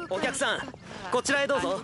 お客さん、こちらへどうぞ。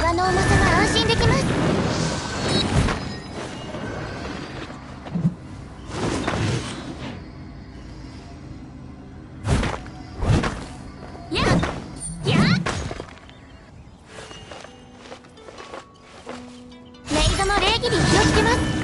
岩の重さが安心できます。やっやっメイドの礼儀に気をつけます。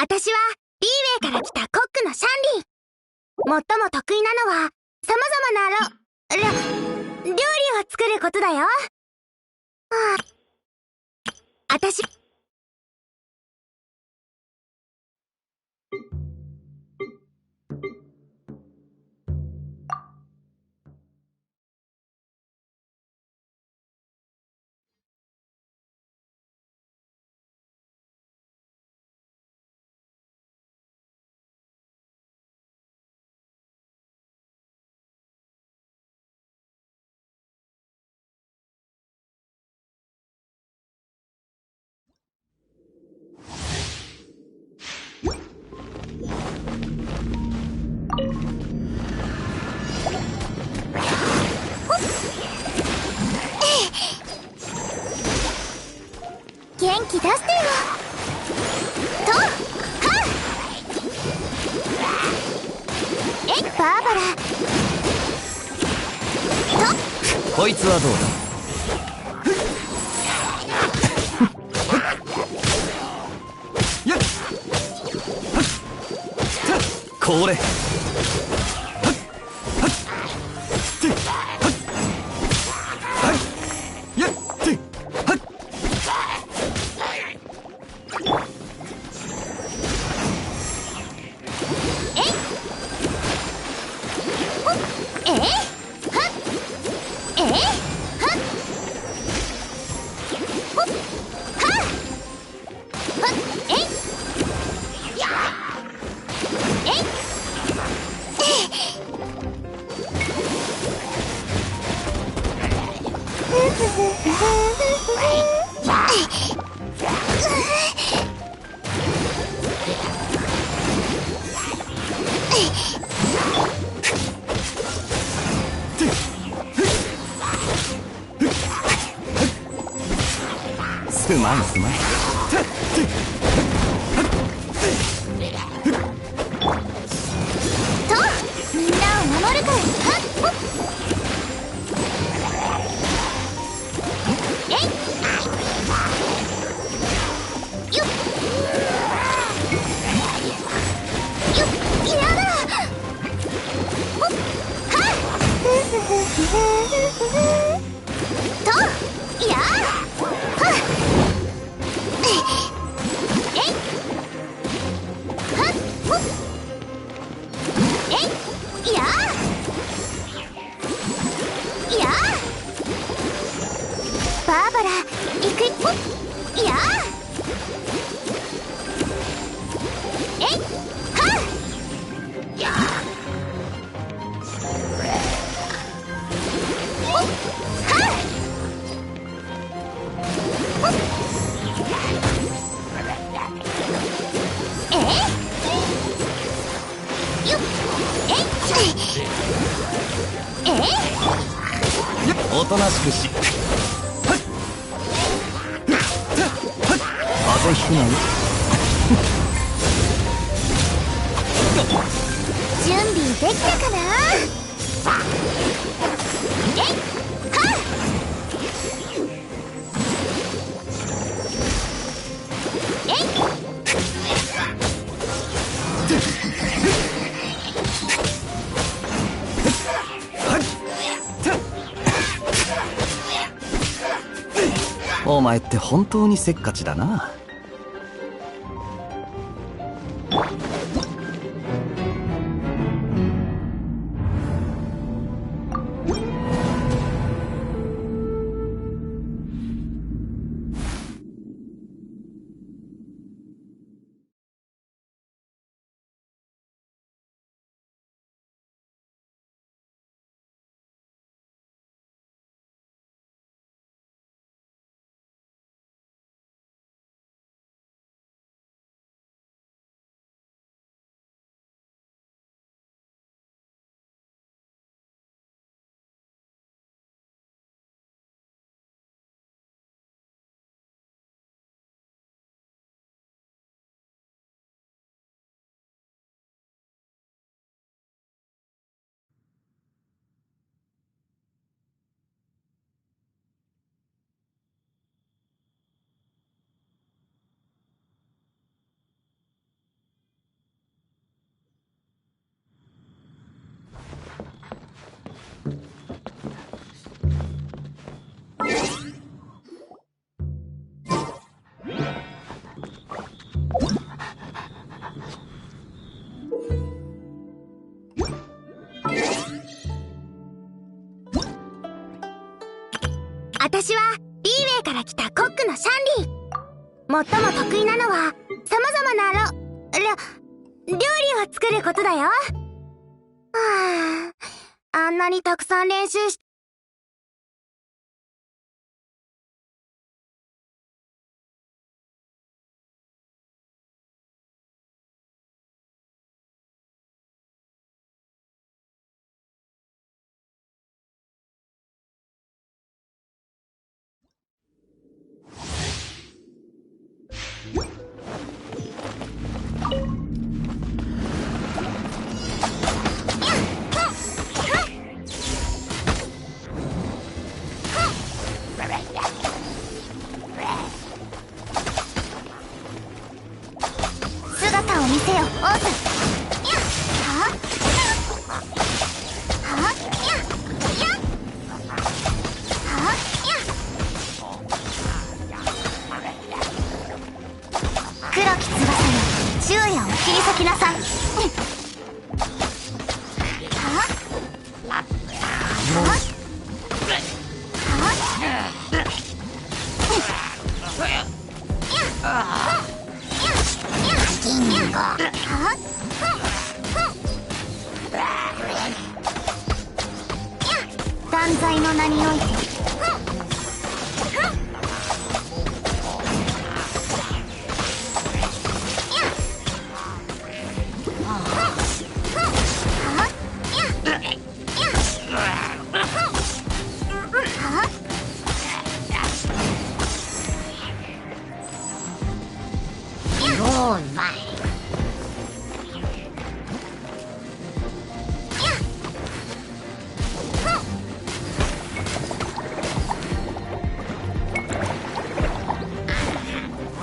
私はリーウェイから来たコックのシャンリン。最も得意なのは、様々な料理を作ることだよ。あたし、元気出してよ。と、はっバーバラ。と、こいつはどうだ。これすまんすまん。と、みんなを守るから。バーバラ、行くいやえいはっやはっおとなしくし。風邪ひくなよ。準備できたかな。えいはっえいお前って本当にせっかちだな。私はリーウェイから来たコックのシャンリー。最も得意なのは様々な料理を作ることだよ。はあ、あんなにたくさん練習し姿を見せよ、オープン。はは黒き翼よ、昼夜を切り裂きなさい。断罪の名において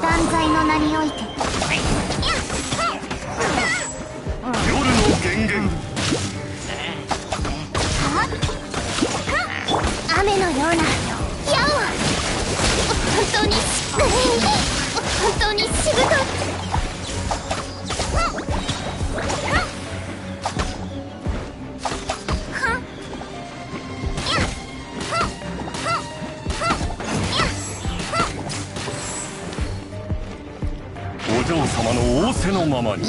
断罪の名において夜の源源雨のような矢を本当にしぶとい。お嬢様の仰せのままに。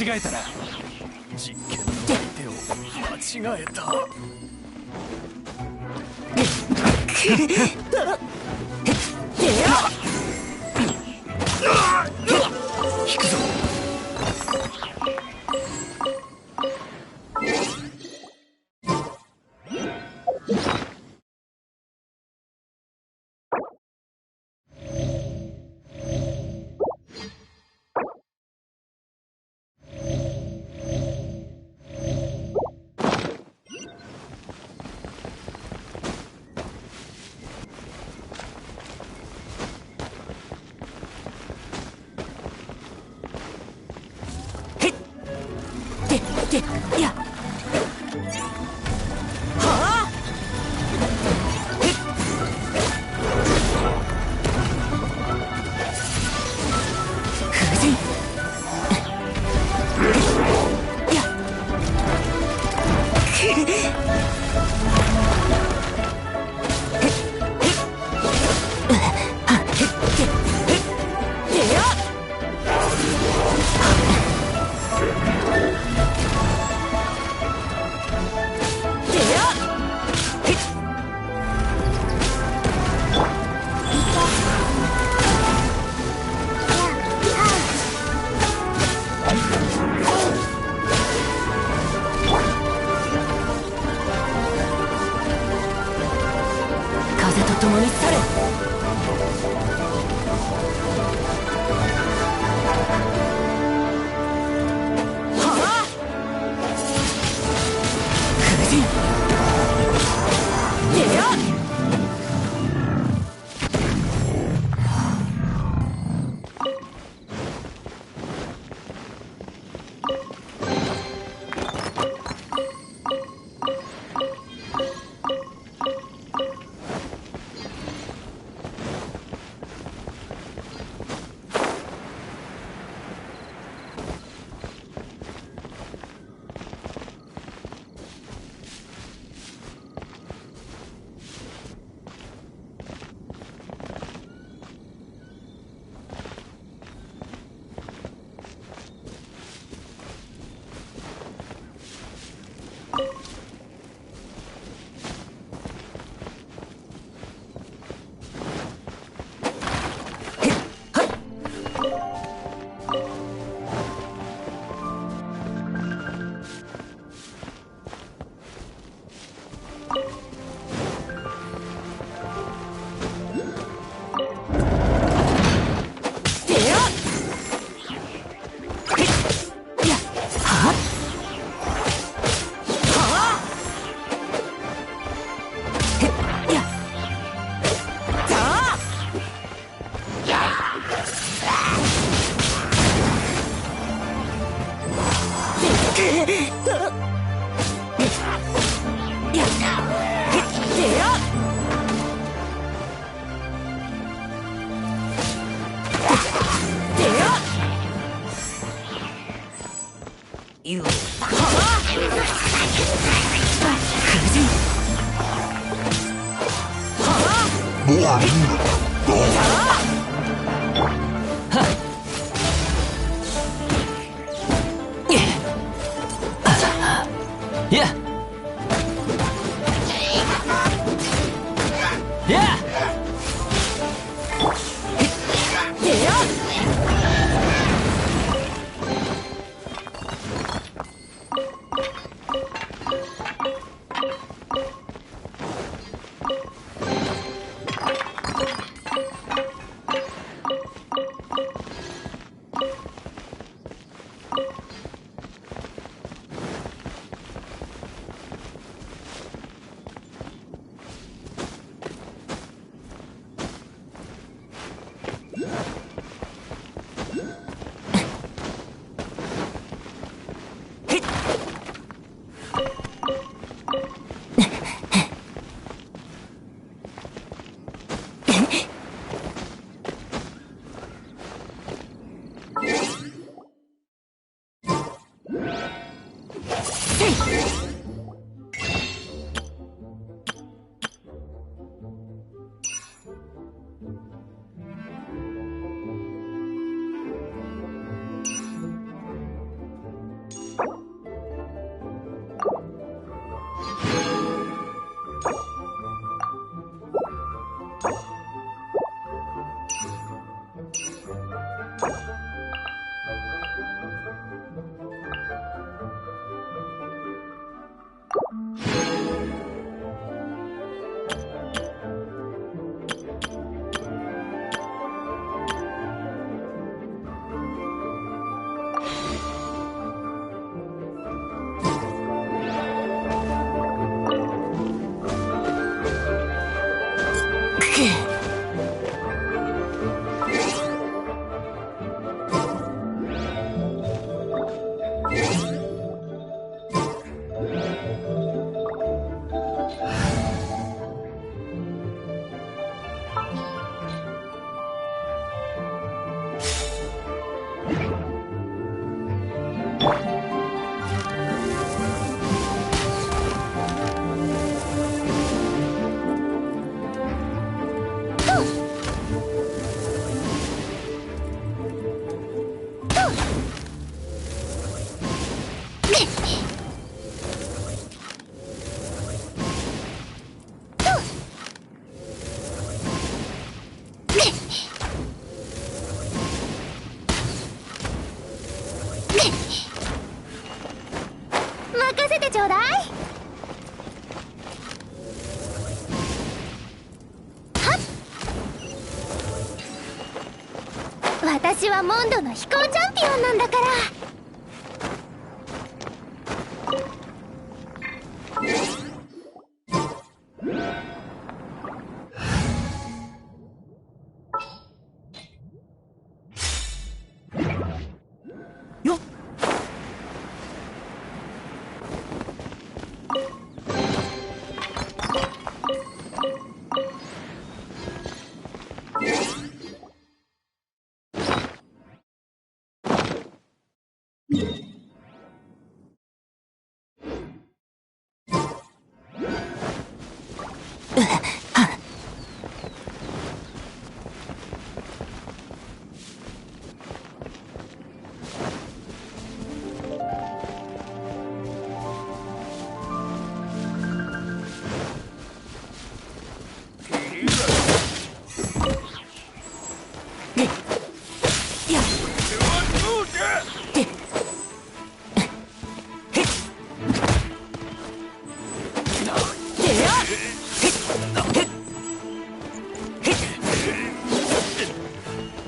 間違えたな。実験の相手を間違えた。引くぞ。任せてちょうだい。はっ、私はモンドの飛行チャンピオンなんだから。よっ。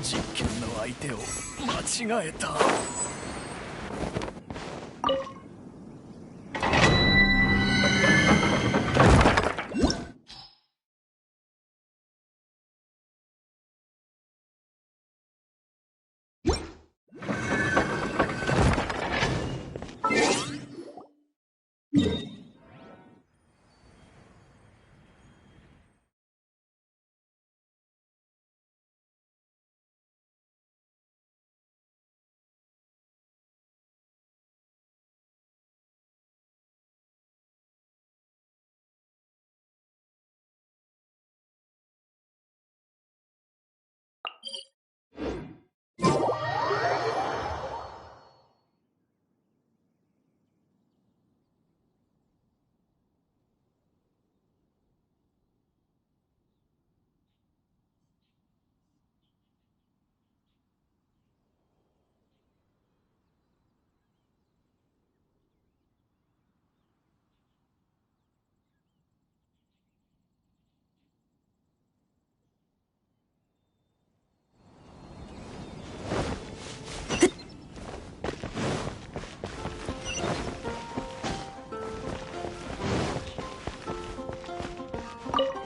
実験の相手を間違えた。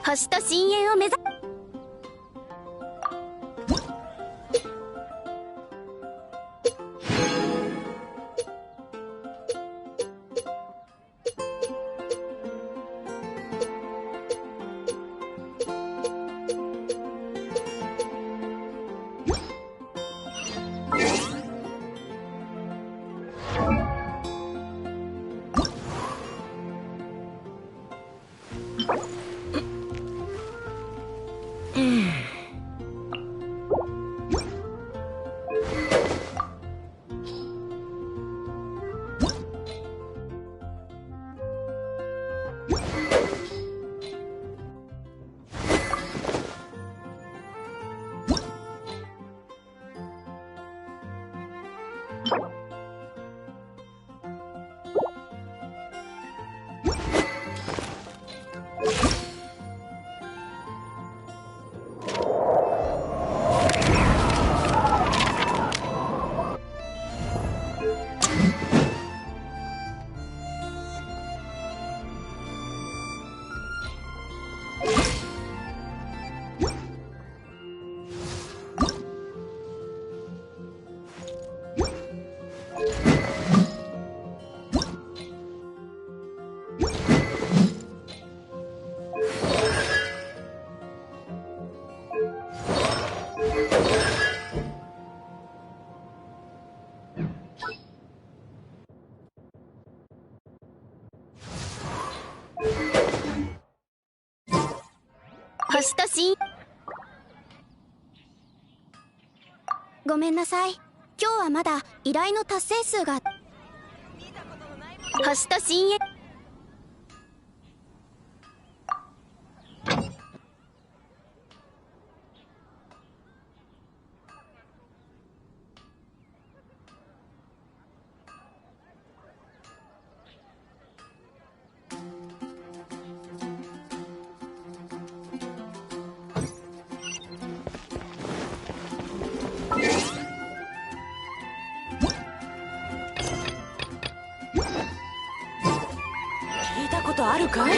星と深淵を目指星としん。ごめんなさい。今日はまだ依頼の達成数が。星と深淵。聞いたことあるかい？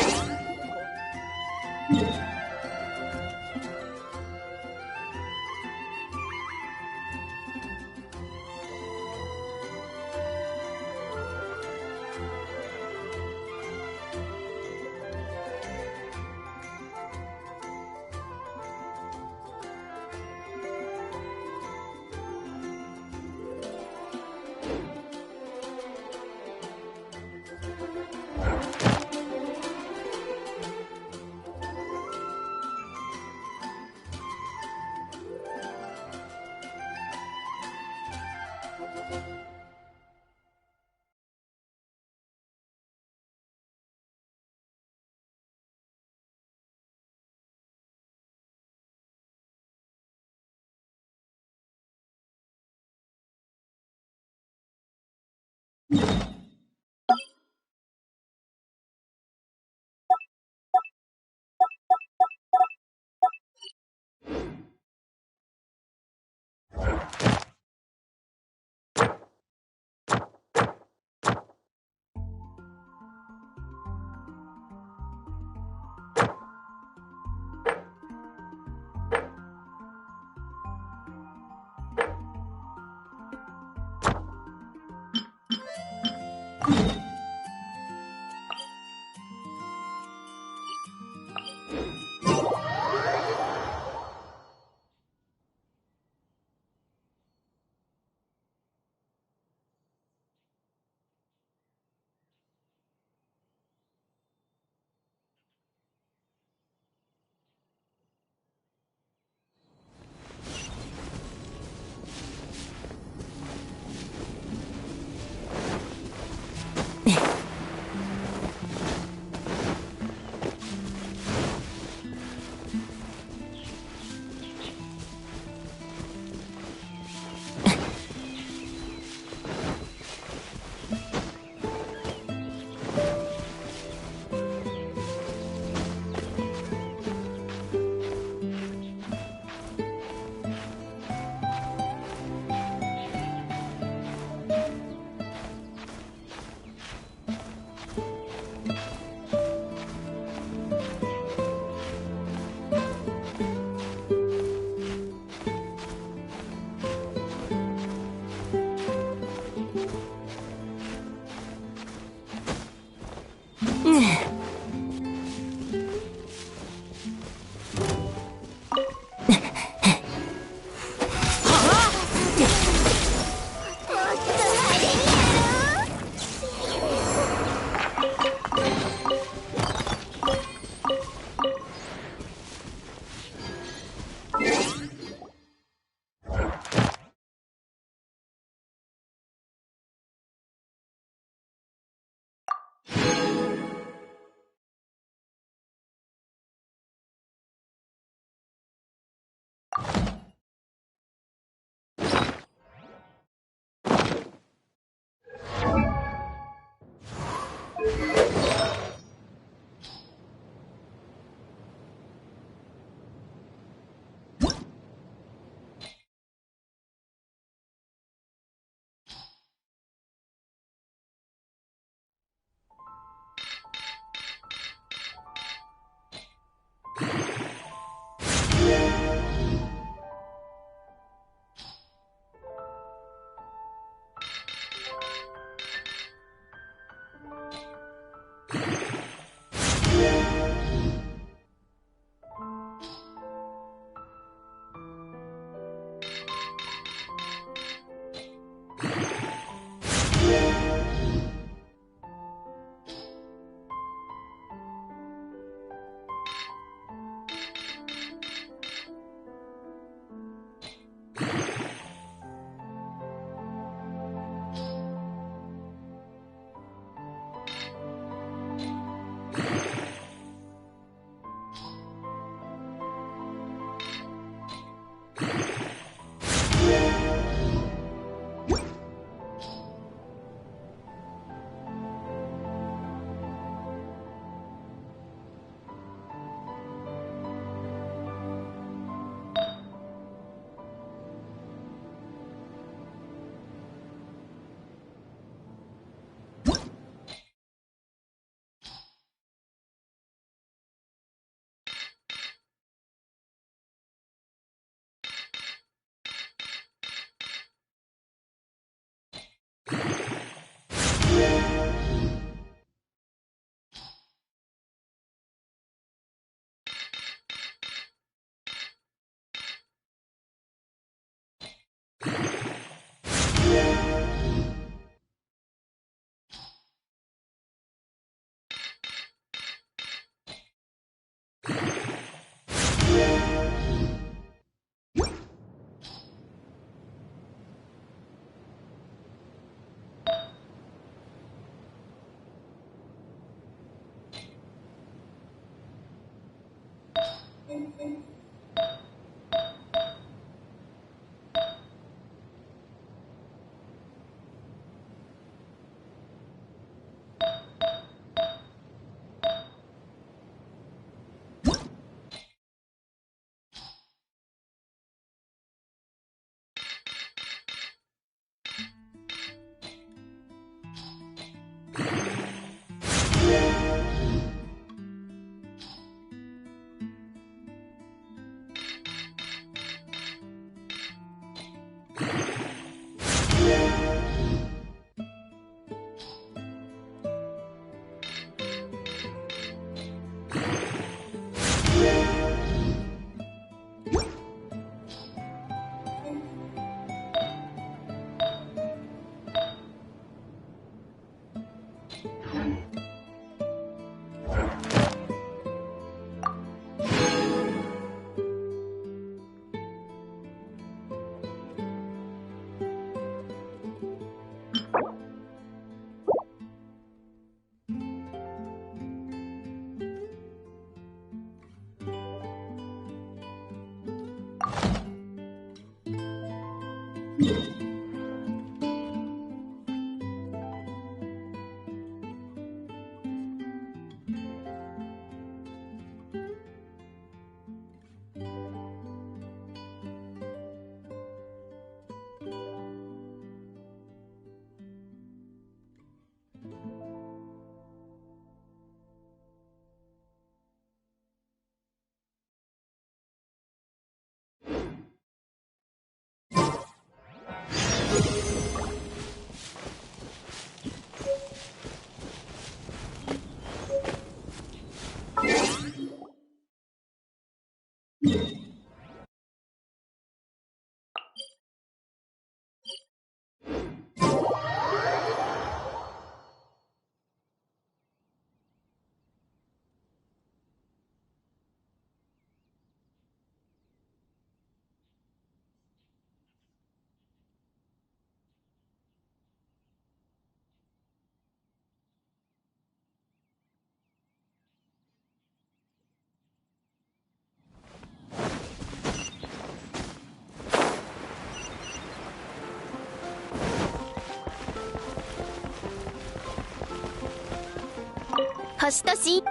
星とし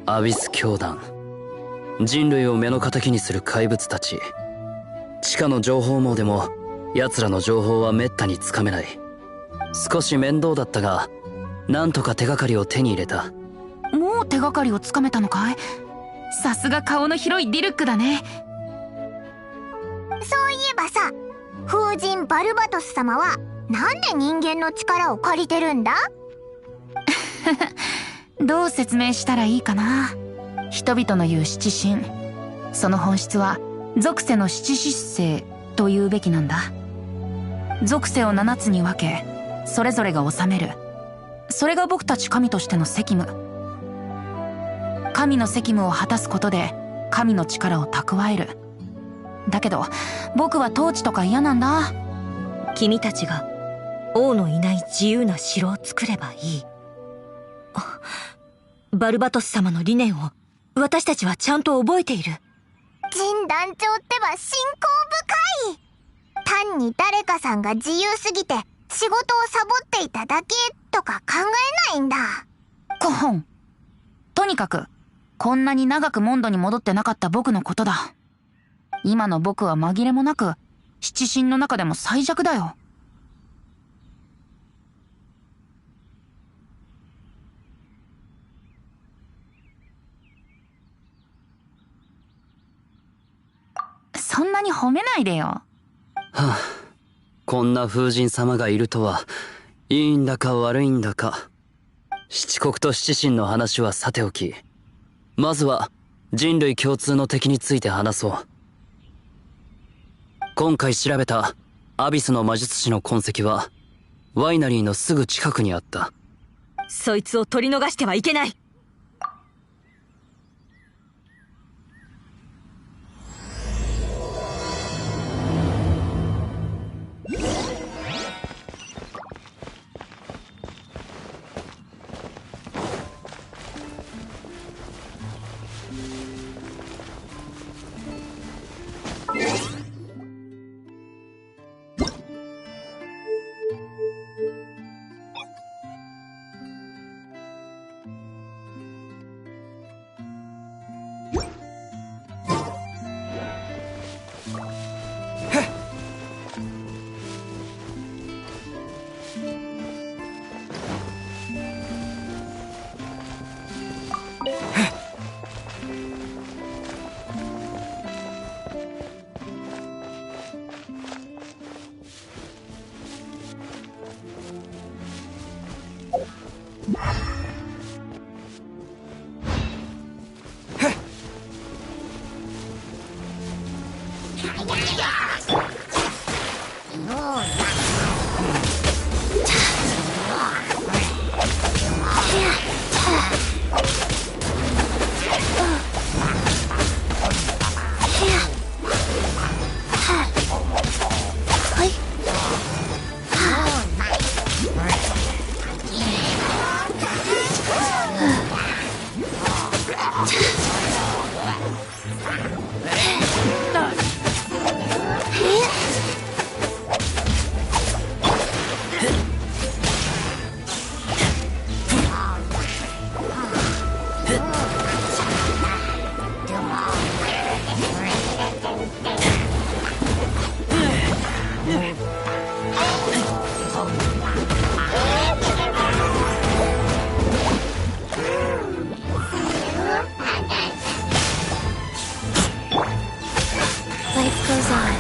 アビス教団、人類を目の敵にする怪物たち。地下の情報網でも奴らの情報はめったにつかめない。少し面倒だったが、なんとか手がかりを手に入れた。もう手がかりをつかめたのかい？さすが顔の広いディルックだね。そういえばさ、風神バルバトス様はなんで人間の力を借りてるんだ？どう説明したらいいかな。人々の言う七神、その本質は属性の七失星と言うべきなんだ。属性を7つに分け、それぞれが治める。それが僕たち神としての責務。神の責務を果たすことで神の力を蓄える。だけど僕は統治とか嫌なんだ。君たちが王のいない自由な城を作ればいい。バルバトス様の理念を私たちはちゃんと覚えている。神団長ってば信仰深い。単に誰かさんが自由すぎて仕事をサボっていただけとか考えないんだ。コホン。とにかくこんなに長くモンドに戻ってなかった僕のことだ。今の僕は紛れもなく七神の中でも最弱だよ。そんなに褒めないでよ。はあ、こんな風神様がいるとは、いいんだか悪いんだか。七国と七神の話はさておき、まずは人類共通の敵について話そう。今回調べたアビスの魔術師の痕跡はワイナリーのすぐ近くにあった。そいつを取り逃してはいけない。Life goes on.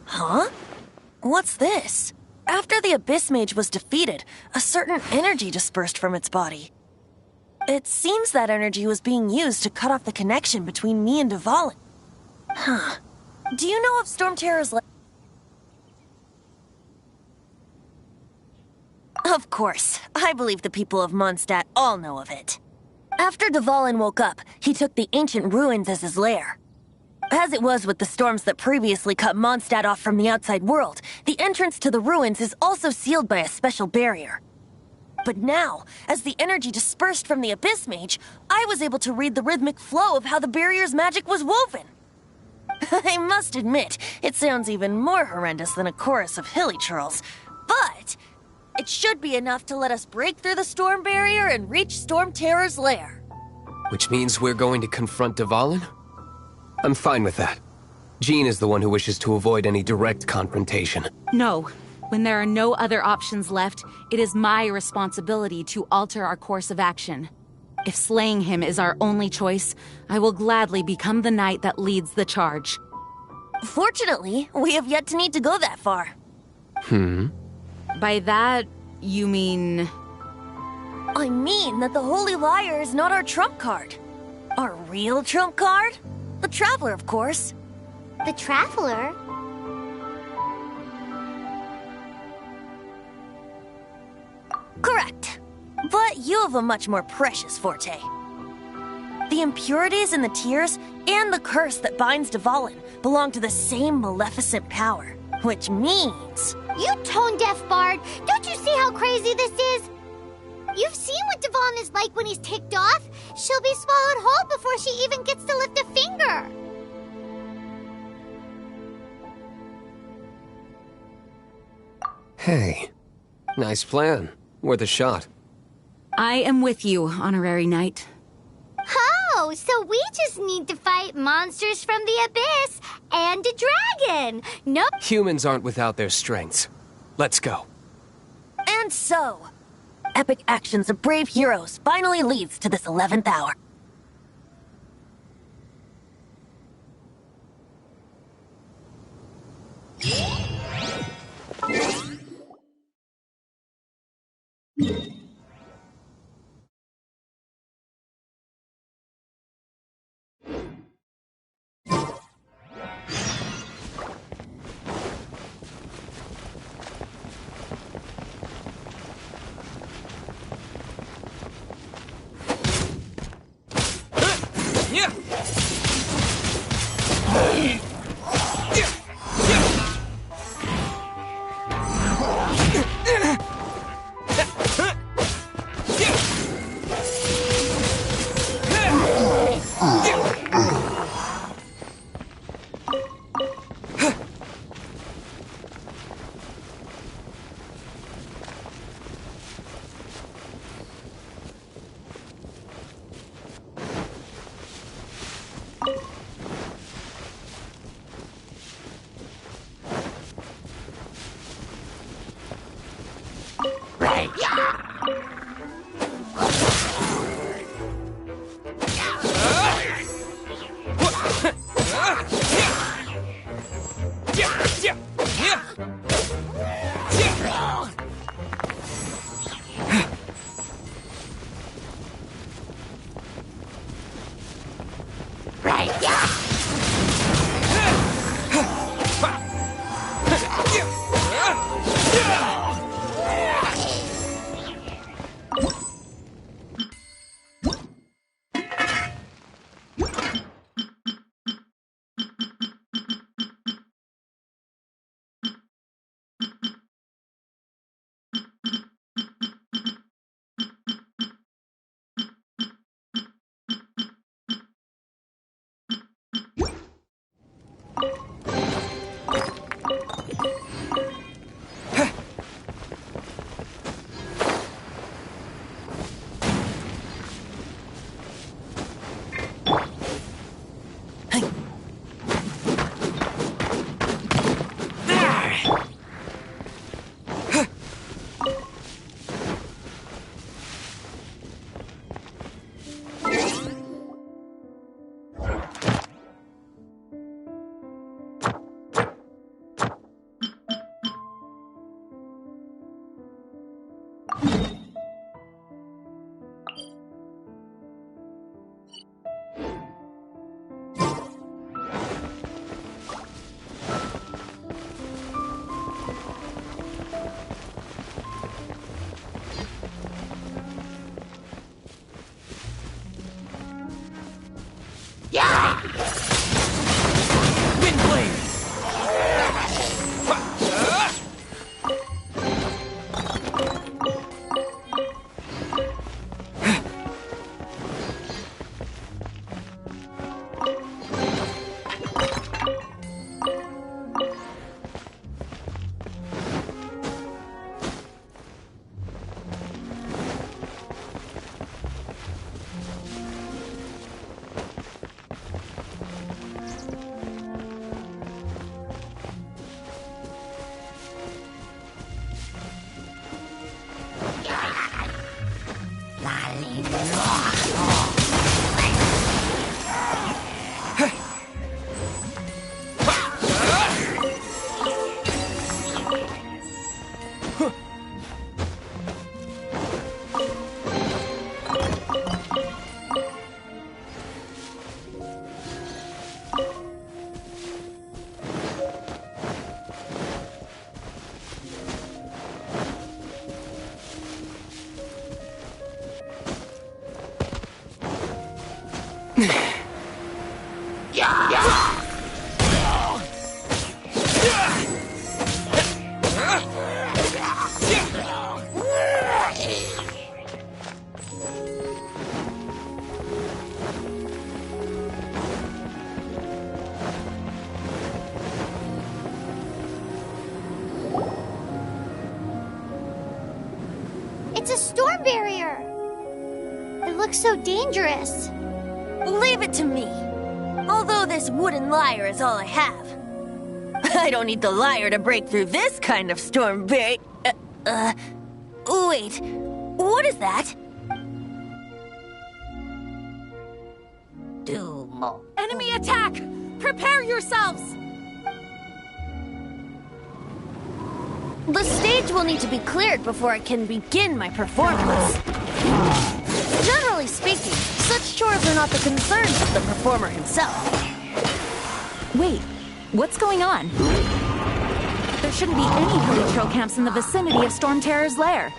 Huh? What's this? After the Abyss Mage was defeated, a certain energy dispersed from its body. It seems that energy was being used to cut off the connection between me and Dvalin. Huh. Do you know of Storm Terror's Of course. I believe the people of Mondstadt all know of it. After Dvalin woke up, he took the ancient ruins as his lair. As it was with the storms that previously cut Mondstadt off from the outside world, the entrance to the ruins is also sealed by a special barrier. But now, as the energy dispersed from the Abyss Mage, I was able to read the rhythmic flow of how the barrier's magic was woven. I must admit, it sounds even more horrendous than a chorus of hilly churls, but it should be enough to let us break through the storm barrier and reach Storm Terror's lair. Which means we're going to confront Dvalin? I'm fine with that. Jean is the one who wishes to avoid any direct confrontation. No. When there are no other options left, it is my responsibility to alter our course of action. If slaying him is our only choice, I will gladly become the knight that leads the charge. Fortunately, we have yet to need to go that far. By that, you mean... I mean that the Holy Liar is not our trump card. Our real trump card? The Traveler, of course. The Traveler? Correct. But you have a much more precious forte. The impurities in the tears and the curse that binds Dvalin belong to the same maleficent power, which means... You tone-deaf bard! Don't you see how crazy this is? You've seen what Dvalin is like when he's ticked off. She'll be swallowed whole before she even gets to lift a finger. Hey, nice plan. Worth a shot. I am with you, Honorary Knight. Oh, so we just need to fight monsters from the abyss and a dragon. Nope. Humans aren't without their strengths. Let's go. And so, epic actions of brave heroes finally leads to this 11th hour. It's a storm barrier! It looks so dangerous. Leave it to me. Although this wooden lyre is all I have. I don't need the lyre to break through this kind of storm barrier. Wait. What is that? Doom. Enemy attack! Prepare yourselves! The stage will need to be cleared before I can begin my performance. Generally speaking, such chores are not the concerns of the performer himself. Wait, what's going on? There shouldn't be any hilly trail camps in the vicinity of Storm Terror's lair.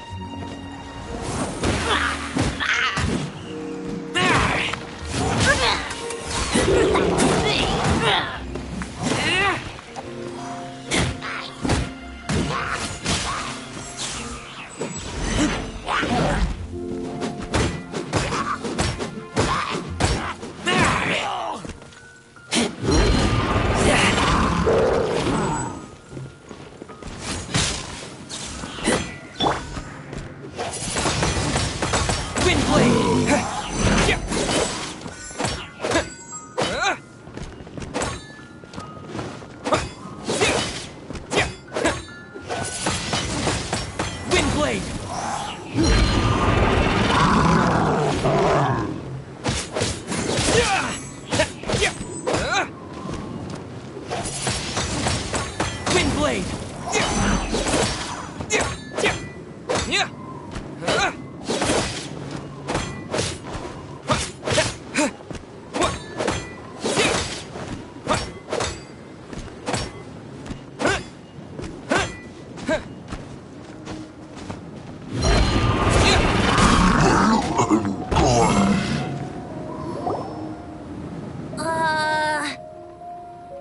blade!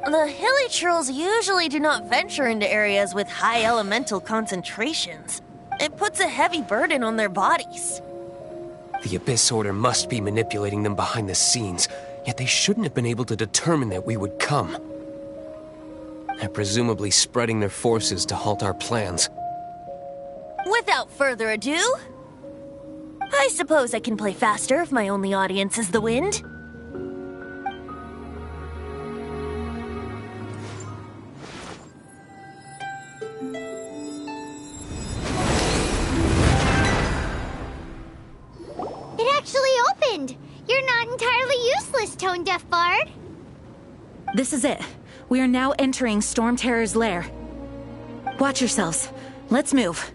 The hilichurls usually do not venture into areas with high elemental concentrations. It puts a heavy burden on their bodies. The Abyss Order must be manipulating them behind the scenes, yet they shouldn't have been able to determine that we would come. They're presumably spreading their forces to halt our plans. Without further ado, I suppose I can play faster if my only audience is the wind. It actually opened! You're not entirely useless, Tone Deaf Bard. This is it. We are now entering Storm Terror's lair. Watch yourselves. Let's move.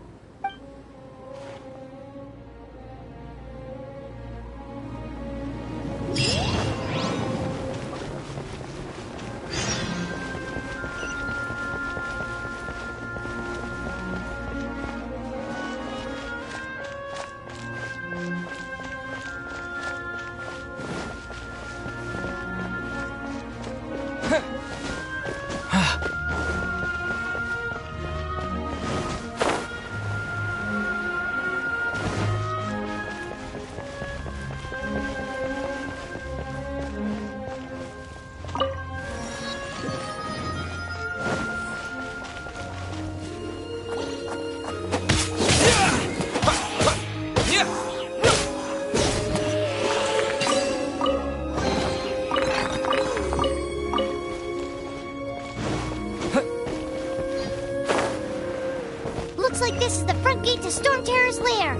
Looks like this is the front gate to Storm Terror's lair.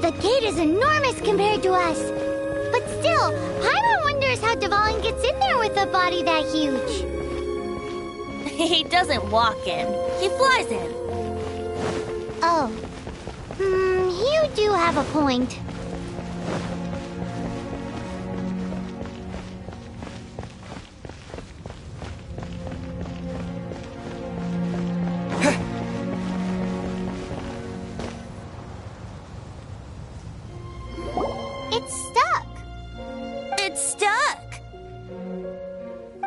The gate is enormous compared to us. But still, Paimon wonders how Dvalin gets in there with a body that huge. He doesn't walk in. He flies in. Oh. You do have a point. It's stuck. It's stuck.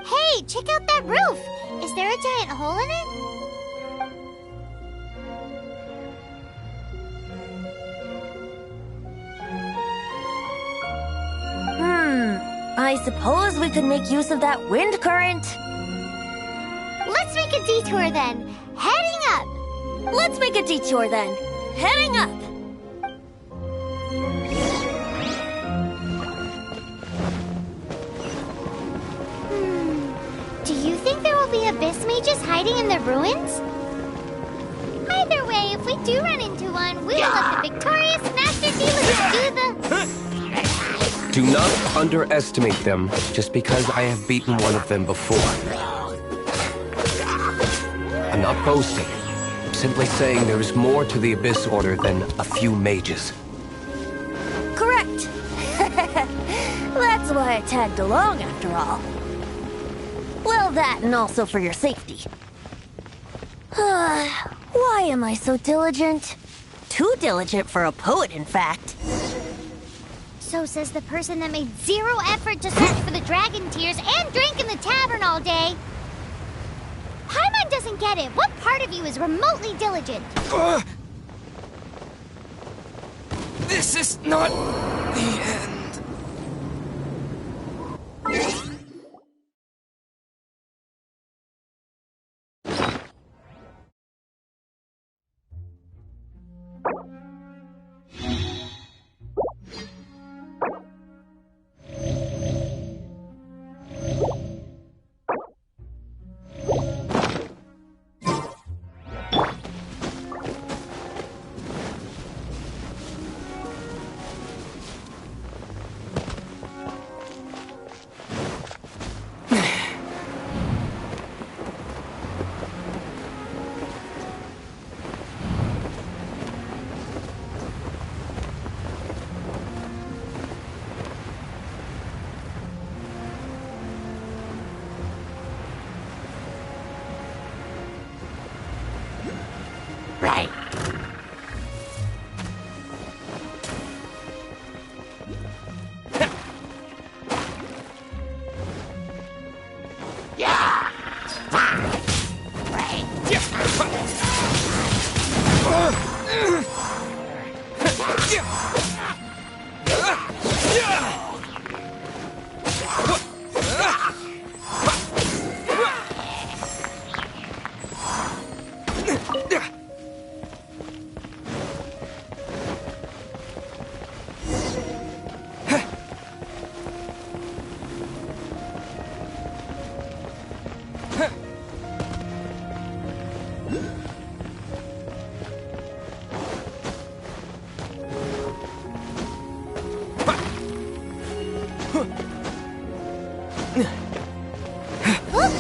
Hey, check out that roof. Is there a giant hole in it? I suppose we could make use of that wind current. Let's make a detour then. Heading up. Let's make a detour then. Heading up. Do you think there will be abyss mages hiding in the ruins? Either way, if we do run into one, we will let the victorious Master Dealers do the... Do not underestimate them, just because I have beaten one of them before. I'm not boasting. I'm simply saying there is more to the Abyss Order than a few mages. Correct. That's why I tagged along after all. Well, that and also for your safety. Why am I so diligent? Too diligent for a poet, in fact. So says the person that made zero effort to search for the dragon tears and drink in the tavern all day. Paimon doesn't get it. What part of you is remotely diligent? This is not the end. Look,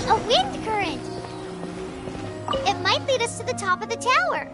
a wind current! It might lead us to the top of the tower.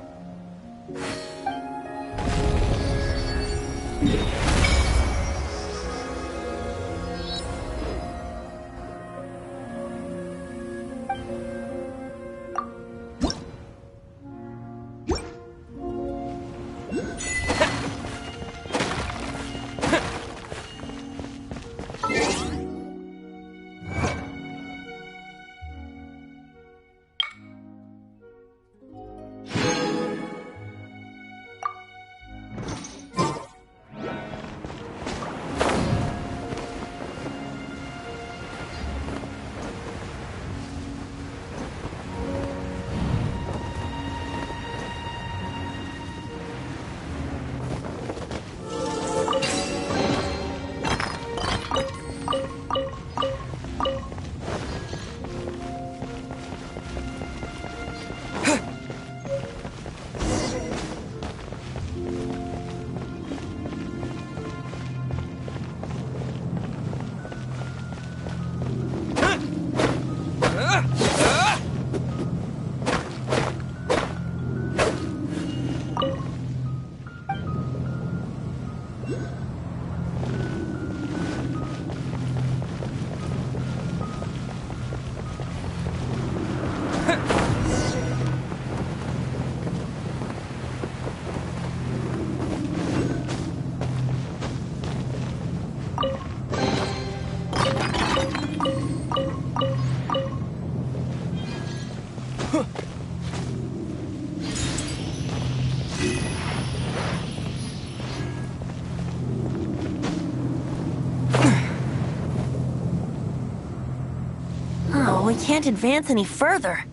We can't advance any further.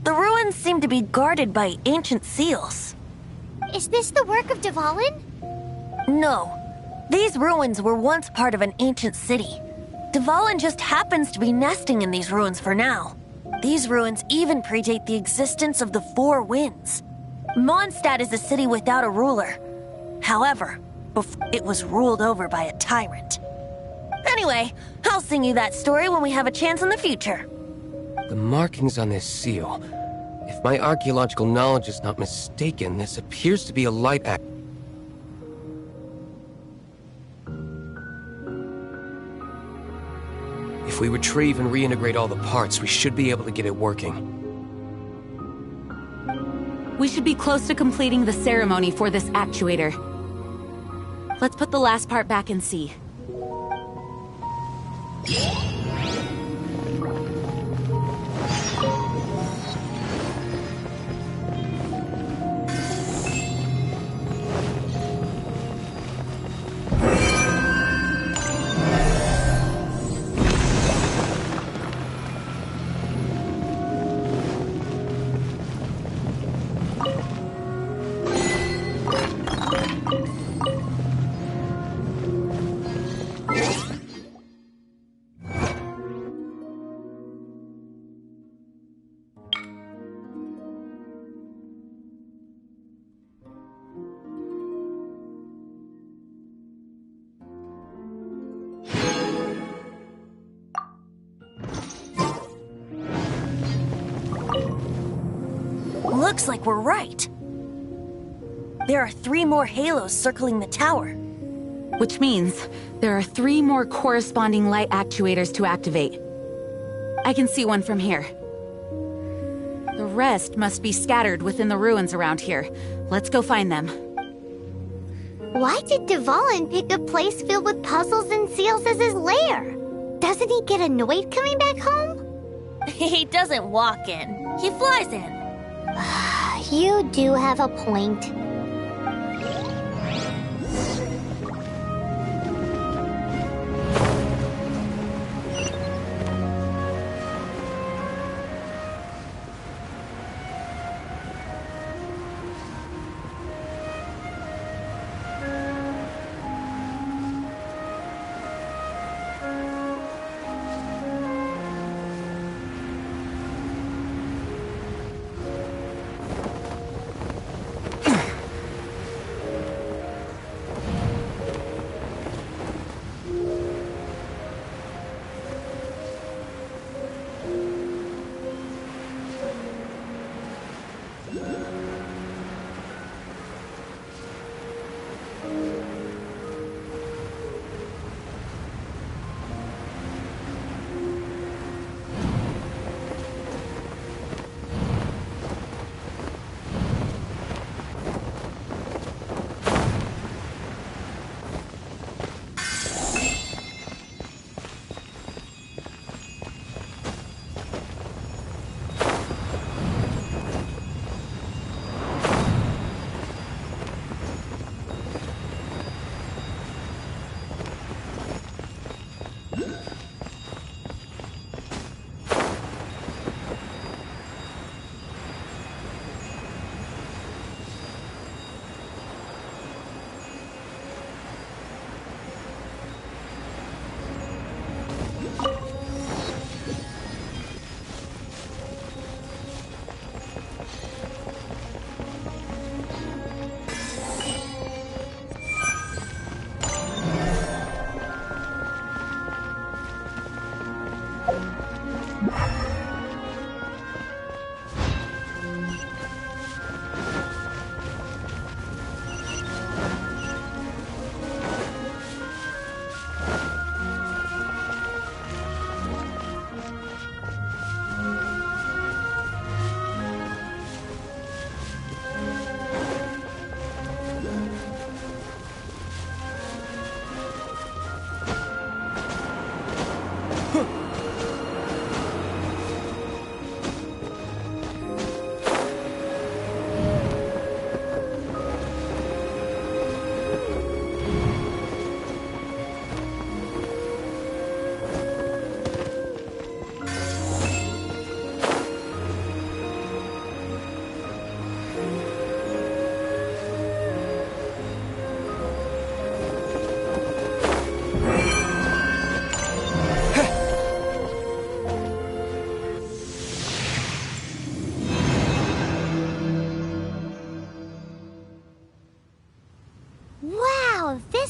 The ruins seem to be guarded by ancient seals. Is this the work of Dvalin? No. These ruins were once part of an ancient city. Dvalin just happens to be nesting in these ruins for now. These ruins even predate the existence of the Four Winds. Mondstadt is a city without a ruler. However, it was ruled over by a tyrant. Anyway, I'll sing you that story when we have a chance in the future. The markings on this seal. If my archaeological knowledge is not mistaken, this appears to be a light act. If we retrieve and reintegrate all the parts, we should be able to get it working. We should be close to completing the ceremony for this actuator. Let's put the last part back and see. Looks like we're right. There are 3 more halos circling the tower. Which means there are 3 more corresponding light actuators to activate. I can see one from here. The rest must be scattered within the ruins around here. Let's go find them. Why did Dvalin pick a place filled with puzzles and seals as his lair? Doesn't he get annoyed coming back home? He doesn't walk in. He flies in. You do have a point.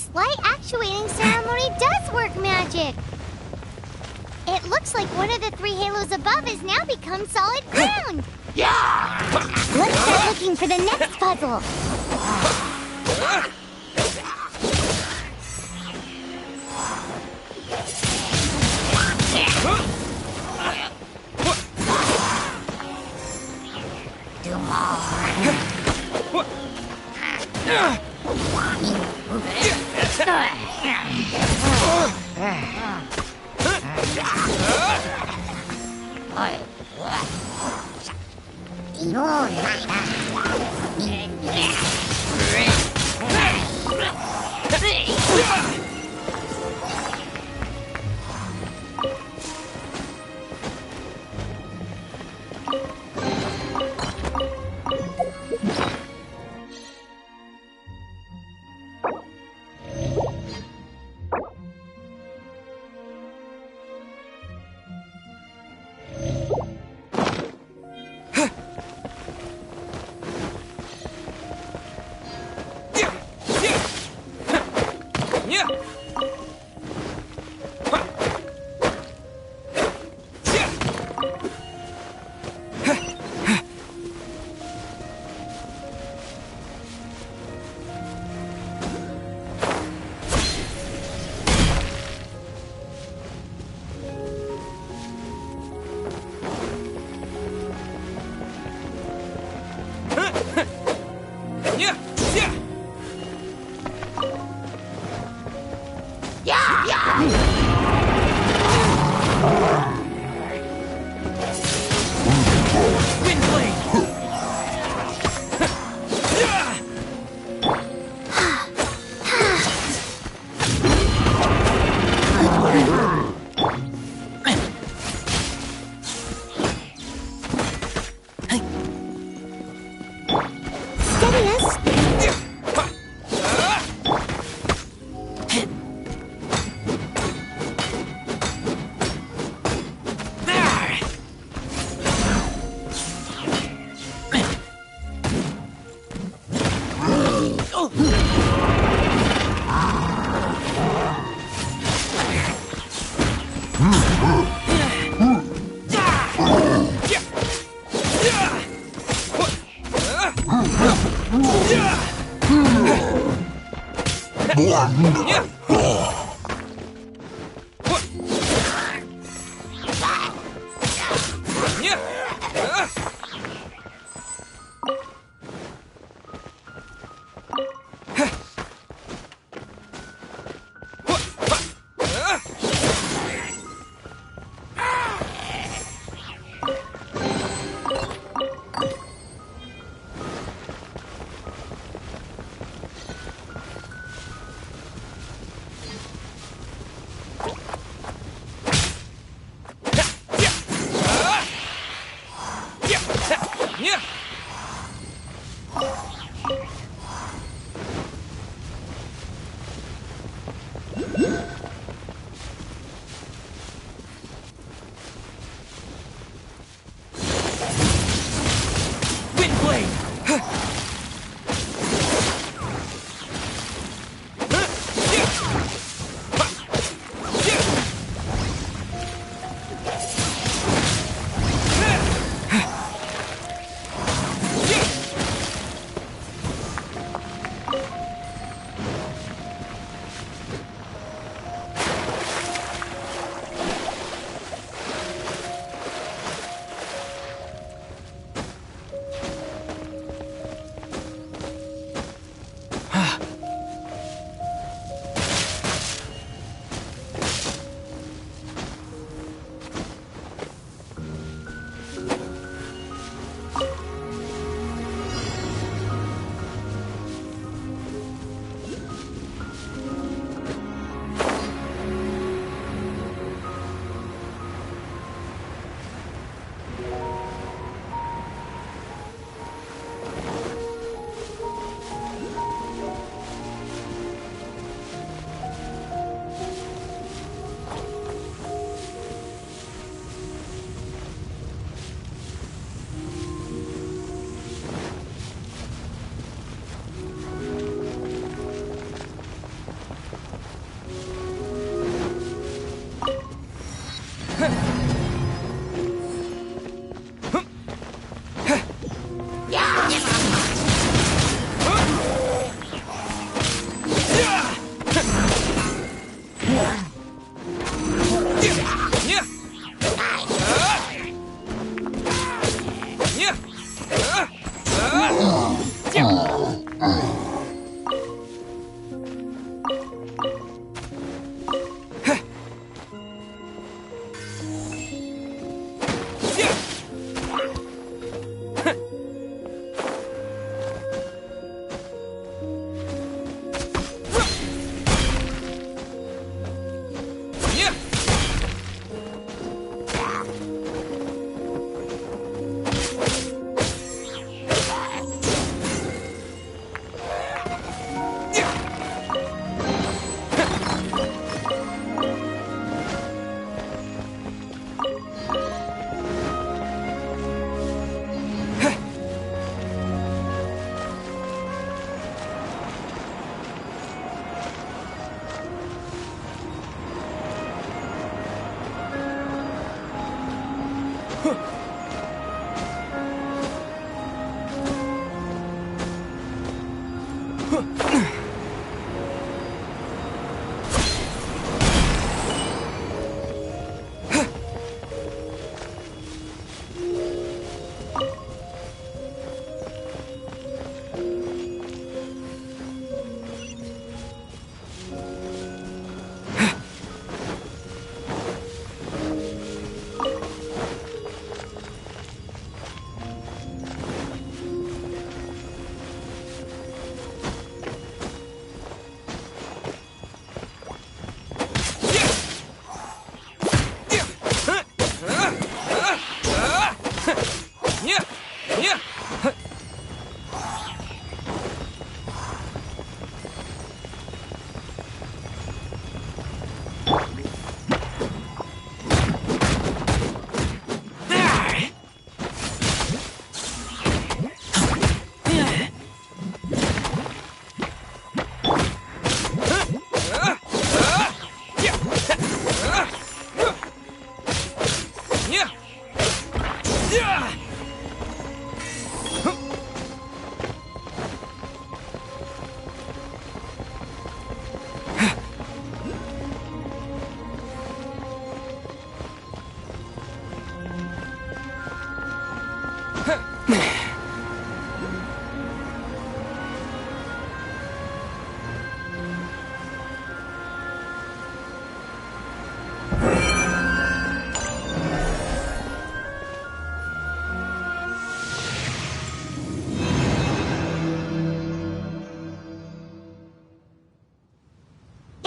This light actuating ceremony does work magic! It looks like one of the 3 halos above has now become solid ground! Yeah! Let's start looking for the next puzzle!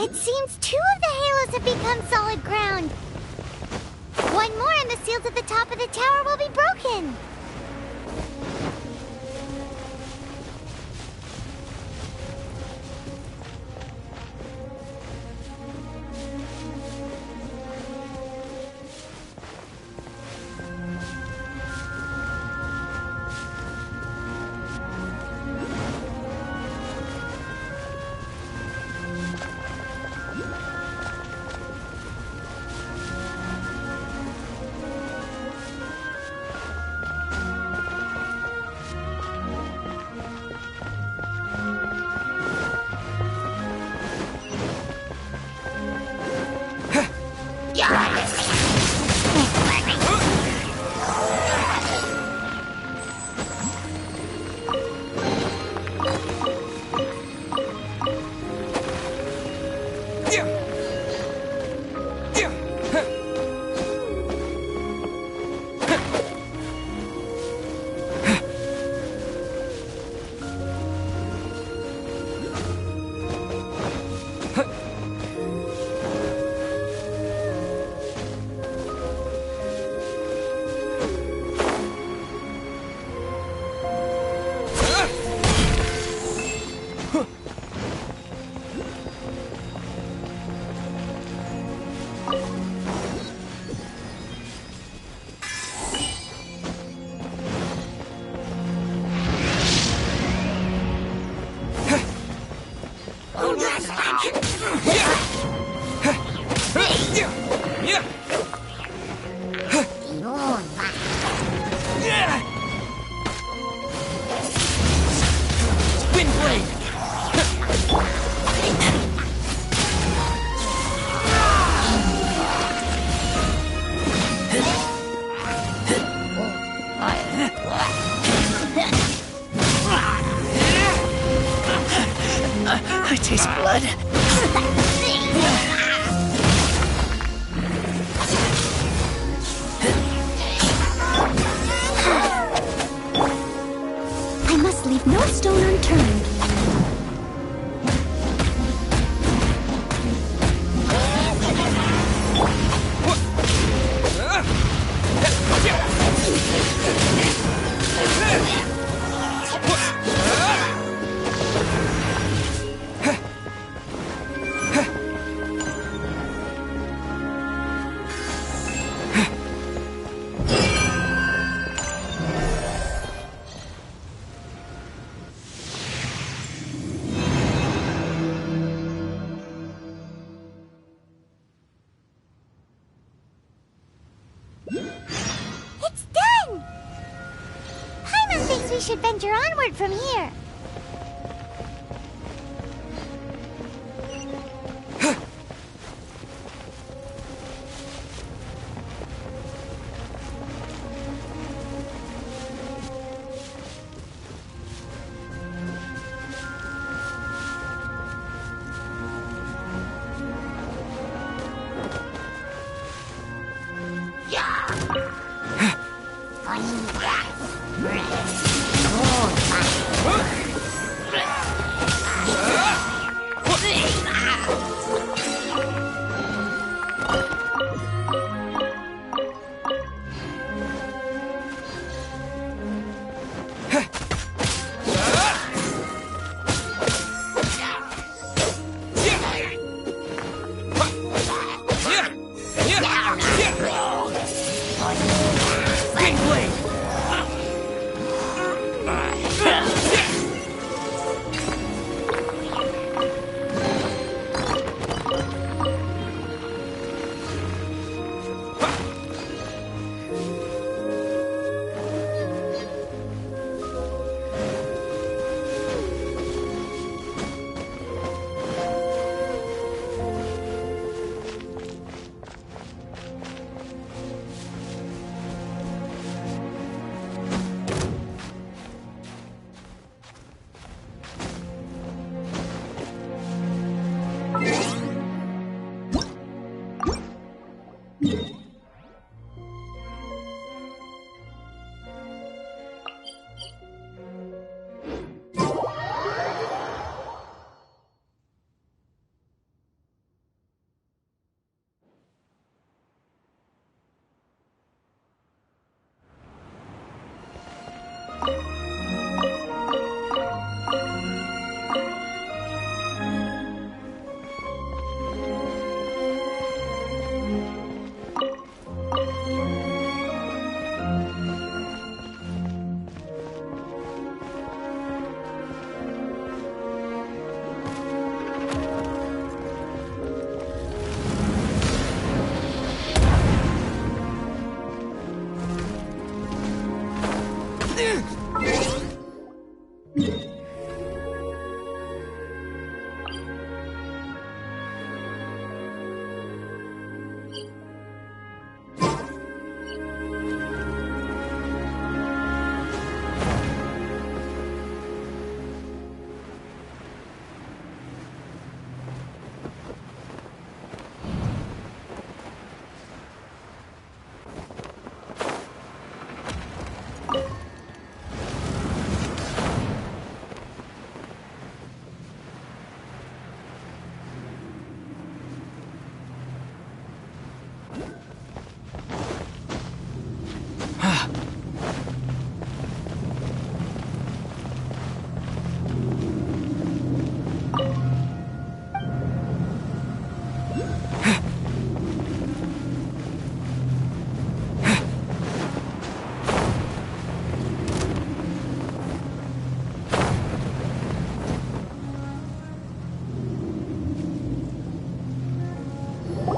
It seems 2 of the halos have become solid ground. 1 more and the seals at the top of the tower will be broken. Nice blood. I must leave no stone unturned. It's done! Paimon thinks we should venture onward from here.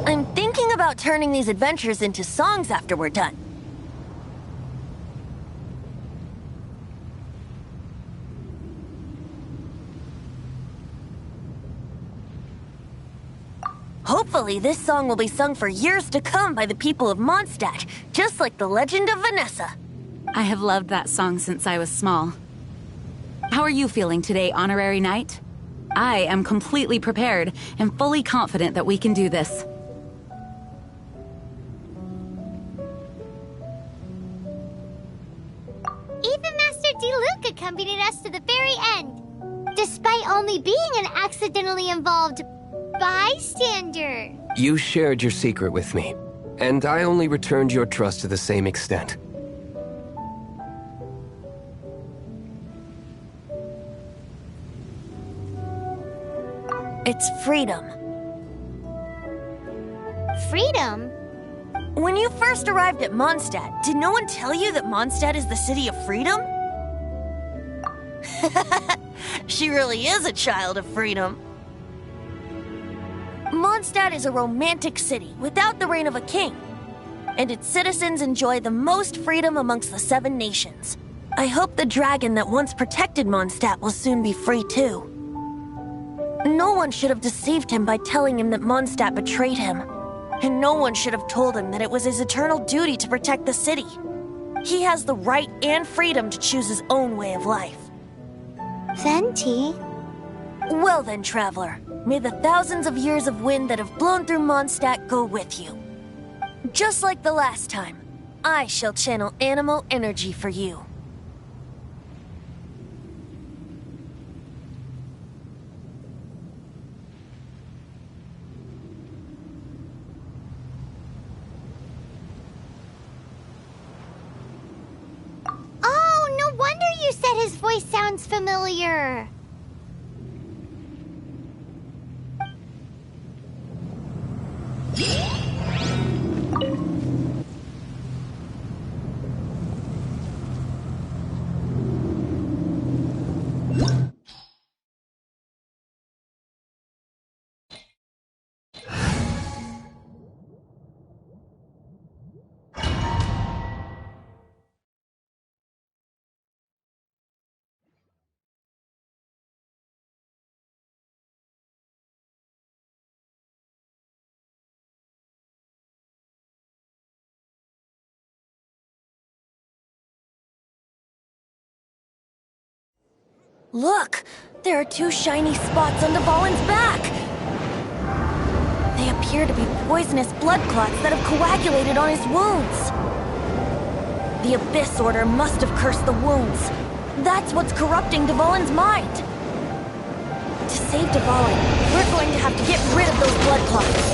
I'm thinking about turning these adventures into songs after we're done. Hopefully, this song will be sung for years to come by the people of Mondstadt, just like the legend of Vanessa. I have loved that song since I was small. How are you feeling today, Honorary Knight? I am completely prepared and fully confident that we can do this. Even Master Diluc accompanied us to the very end, despite only being an accidentally involved bystander. You shared your secret with me, and I only returned your trust to the same extent. It's freedom. Freedom? When you first arrived at Mondstadt, did no one tell you that Mondstadt is the city of freedom? She really is a child of freedom. Mondstadt is a romantic city without the reign of a king, and its citizens enjoy the most freedom amongst the 7 nations. I hope the dragon that once protected Mondstadt will soon be free too. No one should have deceived him by telling him that Mondstadt betrayed him. And no one should have told him that it was his eternal duty to protect the city. He has the right and freedom to choose his own way of life. Venti? Well then, traveler, may the thousands of years of wind that have blown through Mondstadt go with you. Just like the last time, I shall channel animal energy for you. You said his voice sounds familiar. Look! There are 2 shiny spots on Dvalin's back! They appear to be poisonous blood clots that have coagulated on his wounds. The Abyss Order must have cursed the wounds. That's what's corrupting Dvalin's mind. To save Dvalin, we're going to have to get rid of those blood clots.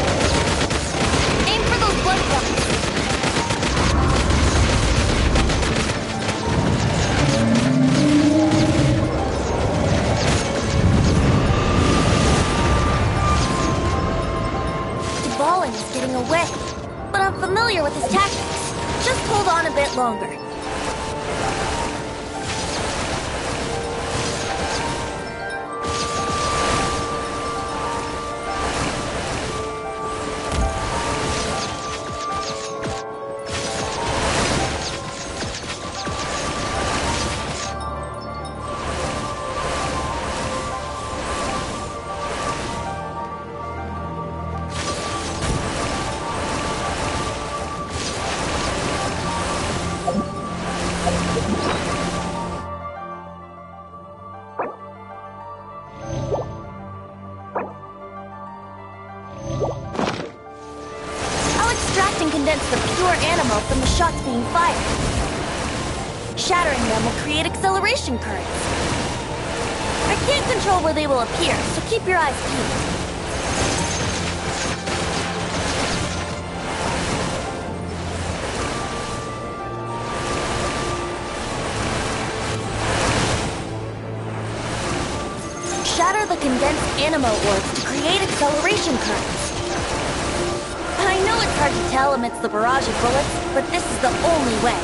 Aim for those blood clots. Dvalin is getting away, but I'm familiar with his tactics. Just hold on a bit longer. Condense the pure animal from the shots being fired. Shattering them will create acceleration currents. I can't control where they will appear, so keep your eyes peeled. Shatter the condensed animo orbs to create acceleration currents. I know it's hard to tell amidst the barrage of bullets, but this is the only way.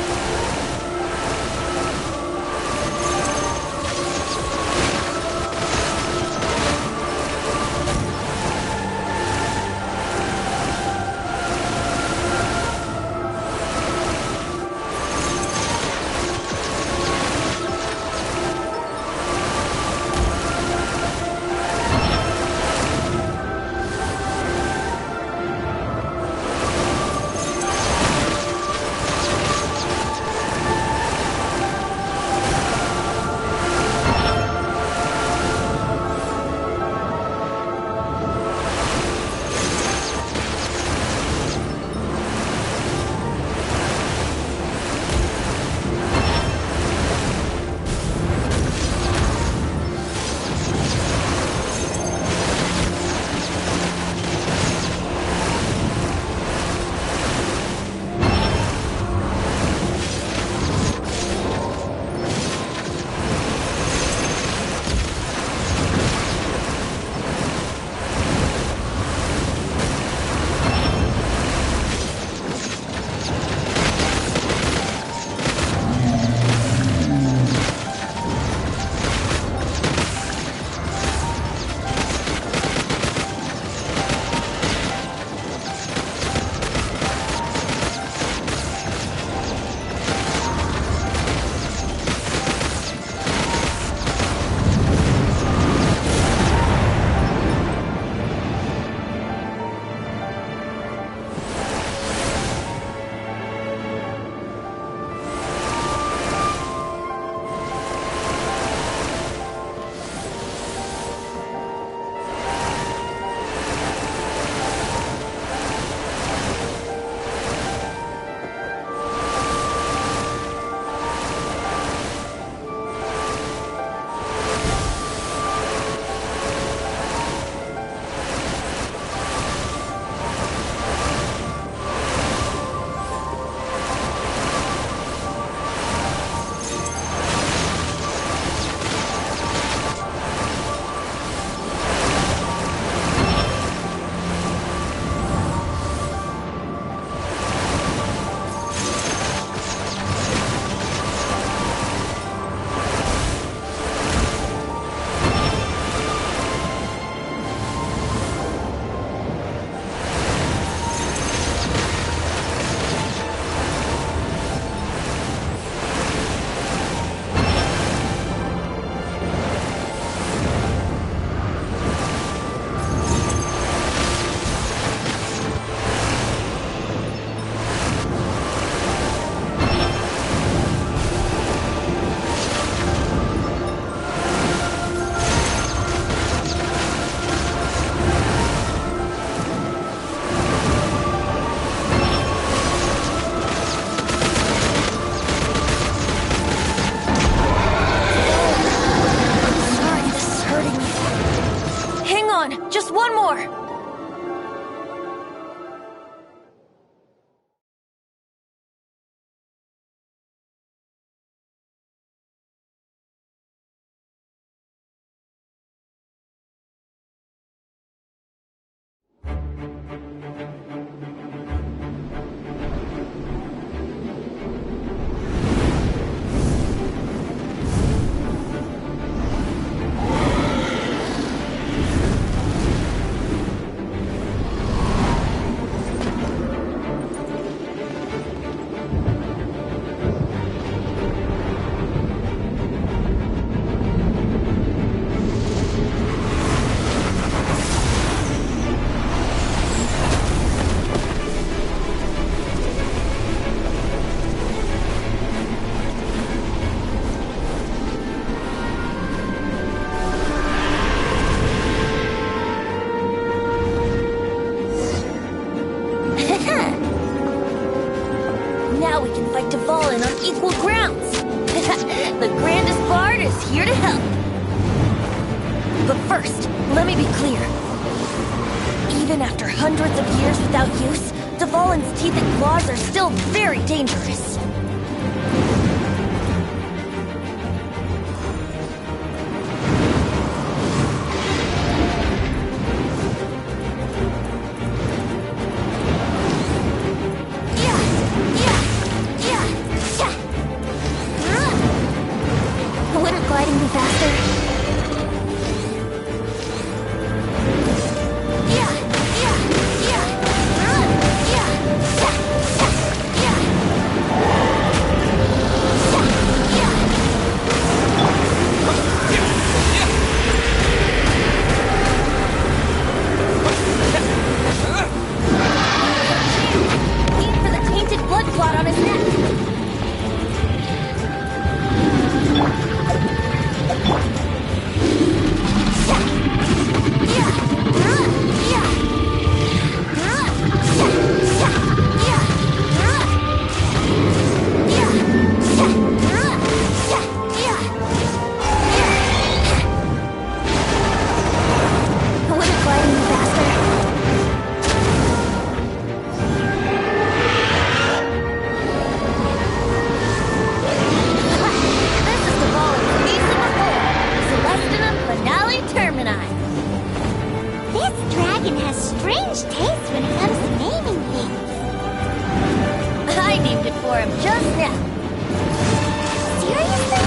is here to help. But first, let me be clear. Even after hundreds of years without use, Dvalin's teeth and claws are still very dangerous. Wouldn't gliding be faster? Aim for the tainted blood clot on his neck. Wouldn't gliding be faster? This is the ball of Ace in the Hole, Celestinum Finale Termini. This dragon has strange taste when it comes to naming things. I named it for him just now. Seriously?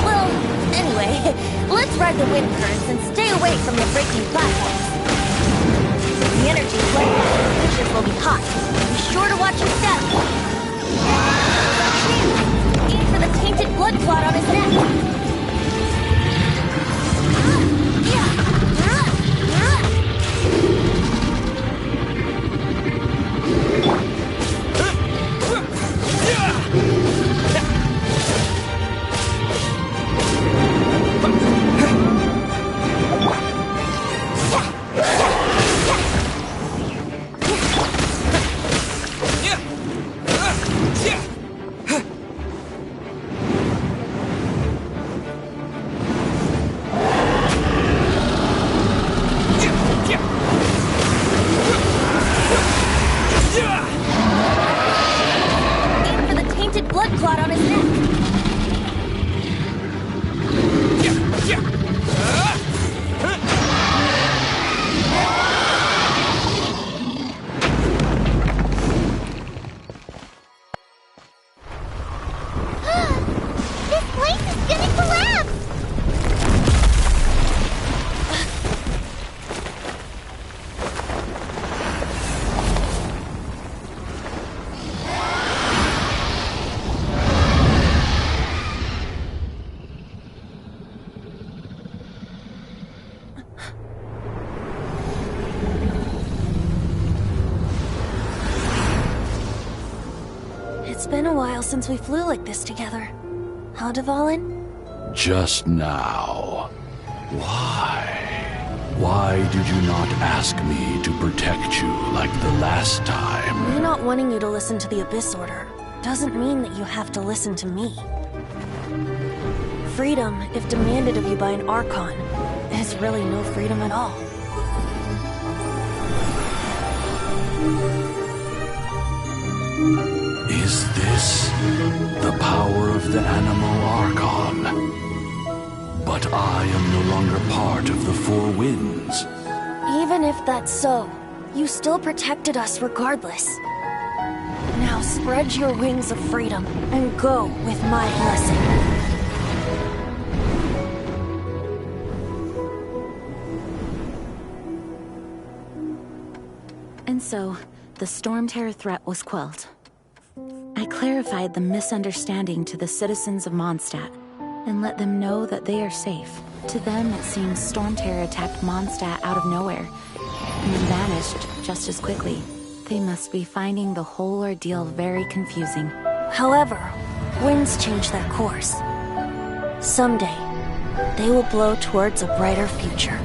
Well, anyway, let's ride the wind currents and stay away from the breaking platforms. The energy flowing out of the fishes will be hot. Be sure to watch your step. Aim for the tainted blood clot on his neck. Aim for the tainted blood clot on his neck. This place is gonna collapse! It's been a while since we flew like this together. Huh, Dvalin? Just now. Why? Why did you not ask me to protect you like the last time? Me not wanting you to listen to the Abyss Order doesn't mean that you have to listen to me. Freedom, if demanded of you by an Archon, is really no freedom at all. Is this the power of the Animal Archon? But I am no longer part of the Four Winds. Even if that's so, you still protected us regardless. Now spread your wings of freedom and go with my blessing. And so, the Storm Terror threat was quelled. I clarified the misunderstanding to the citizens of Mondstadt, and let them know that they are safe. To them, it seems Storm Terror attacked Mondstadt out of nowhere, and then vanished just as quickly. They must be finding the whole ordeal very confusing. However, winds change their course. Someday, they will blow towards a brighter future.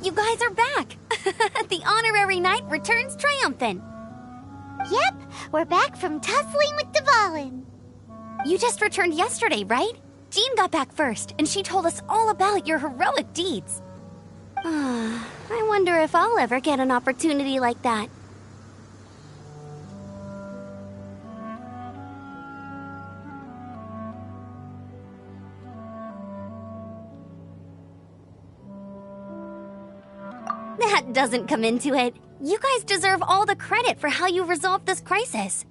You guys are back! The honorary knight returns triumphant. Yep, we're back from tussling with Dvalin. You just returned yesterday, right? Jean got back first, and she told us all about your heroic deeds. I wonder if I'll ever get an opportunity like that. That doesn't come into it. You guys deserve all the credit for how you resolved this crisis.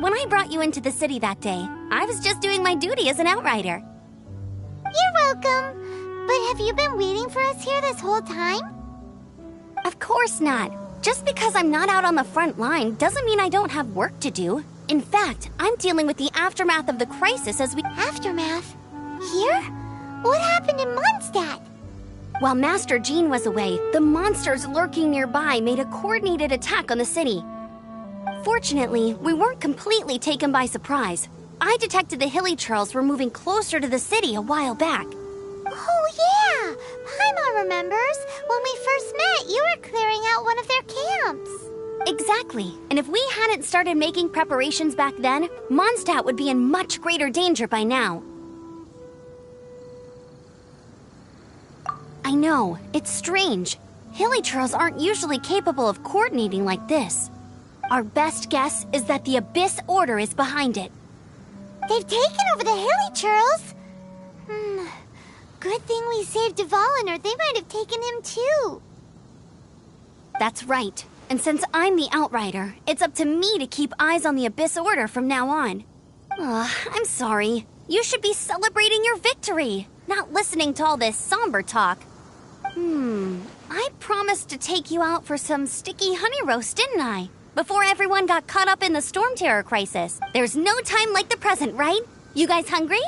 When I brought you into the city that day, I was just doing my duty as an outrider. You're welcome. But have you been waiting for us here this whole time? Of course not. Just because I'm not out on the front line doesn't mean I don't have work to do. In fact, I'm dealing with the aftermath of the crisis as we— Aftermath? Here? What happened in Mondstadt? While Master Jean was away, the monsters lurking nearby made a coordinated attack on the city. Fortunately, we weren't completely taken by surprise. I detected the Hilly Churls were moving closer to the city a while back. Oh yeah! Paimon remembers. When we first met, you were clearing out one of their camps. Exactly. And if we hadn't started making preparations back then, Mondstadt would be in much greater danger by now. I know, it's strange. Hilly Churls aren't usually capable of coordinating like this. Our best guess is that the Abyss Order is behind it. They've taken over the Hilly Churls? Good thing we saved Dvalin, or they might have taken him too. That's right. And since I'm the Outrider, it's up to me to keep eyes on the Abyss Order from now on. I'm sorry. You should be celebrating your victory, not listening to all this somber talk. I promised to take you out for some sticky honey roast, didn't I? Before everyone got caught up in the Storm Terror crisis. There's no time like the present, right? You guys hungry?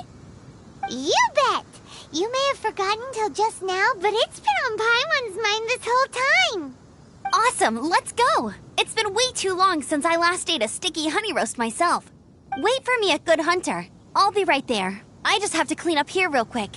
You bet! You may have forgotten till just now, but it's been on Paimon's mind this whole time. Awesome, let's go! It's been way too long since I last ate a sticky honey roast myself. Wait for me at Good Hunter. I'll be right there. I just have to clean up here real quick.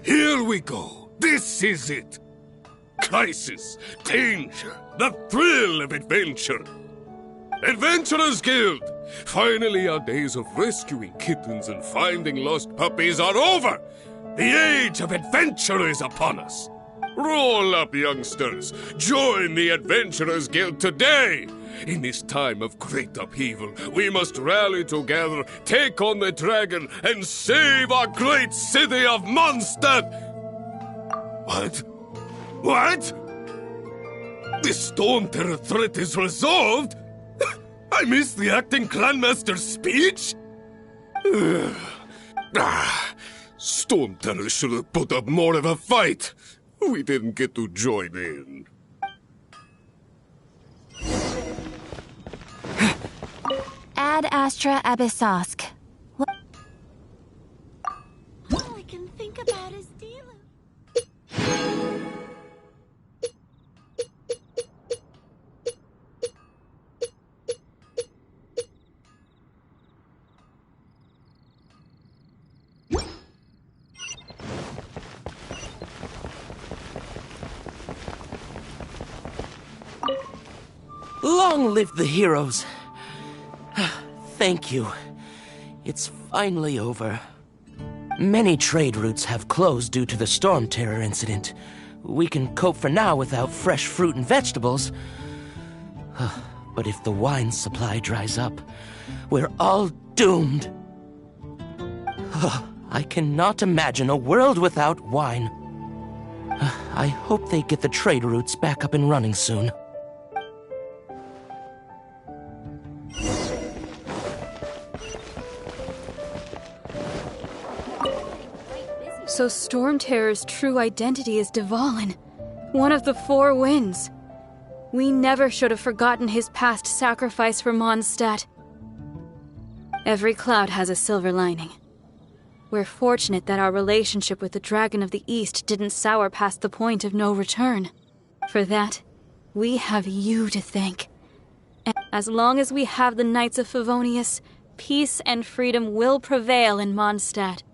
Here we go. This is it. Crisis, danger, the thrill of adventure. Adventurers Guild! Finally our days of rescuing kittens and finding lost puppies are over! The age of adventure is upon us! Roll up, youngsters! Join the Adventurers Guild today! In this time of great upheaval, we must rally together, take on the dragon, and save our great city of Mondstadt! What? What? The Storm Terror threat is resolved? I missed the acting clanmaster's speech? Storm Terror should have put up more of a fight. We didn't get to join in. Ad Astra Abyssosk. All I can think about is Dilo. Long live the heroes. Thank you. It's finally over. Many trade routes have closed due to the Storm Terror incident. We can cope for now without fresh fruit and vegetables. But if the wine supply dries up, we're all doomed. I cannot imagine a world without wine. I hope they get the trade routes back up and running soon. So Storm Terror's true identity is Dvalin, one of the four winds. We never should have forgotten his past sacrifice for Mondstadt. Every cloud has a silver lining. We're fortunate that our relationship with the Dragon of the East didn't sour past the point of no return. For that, we have you to thank. And as long as we have the Knights of Favonius, peace and freedom will prevail in Mondstadt.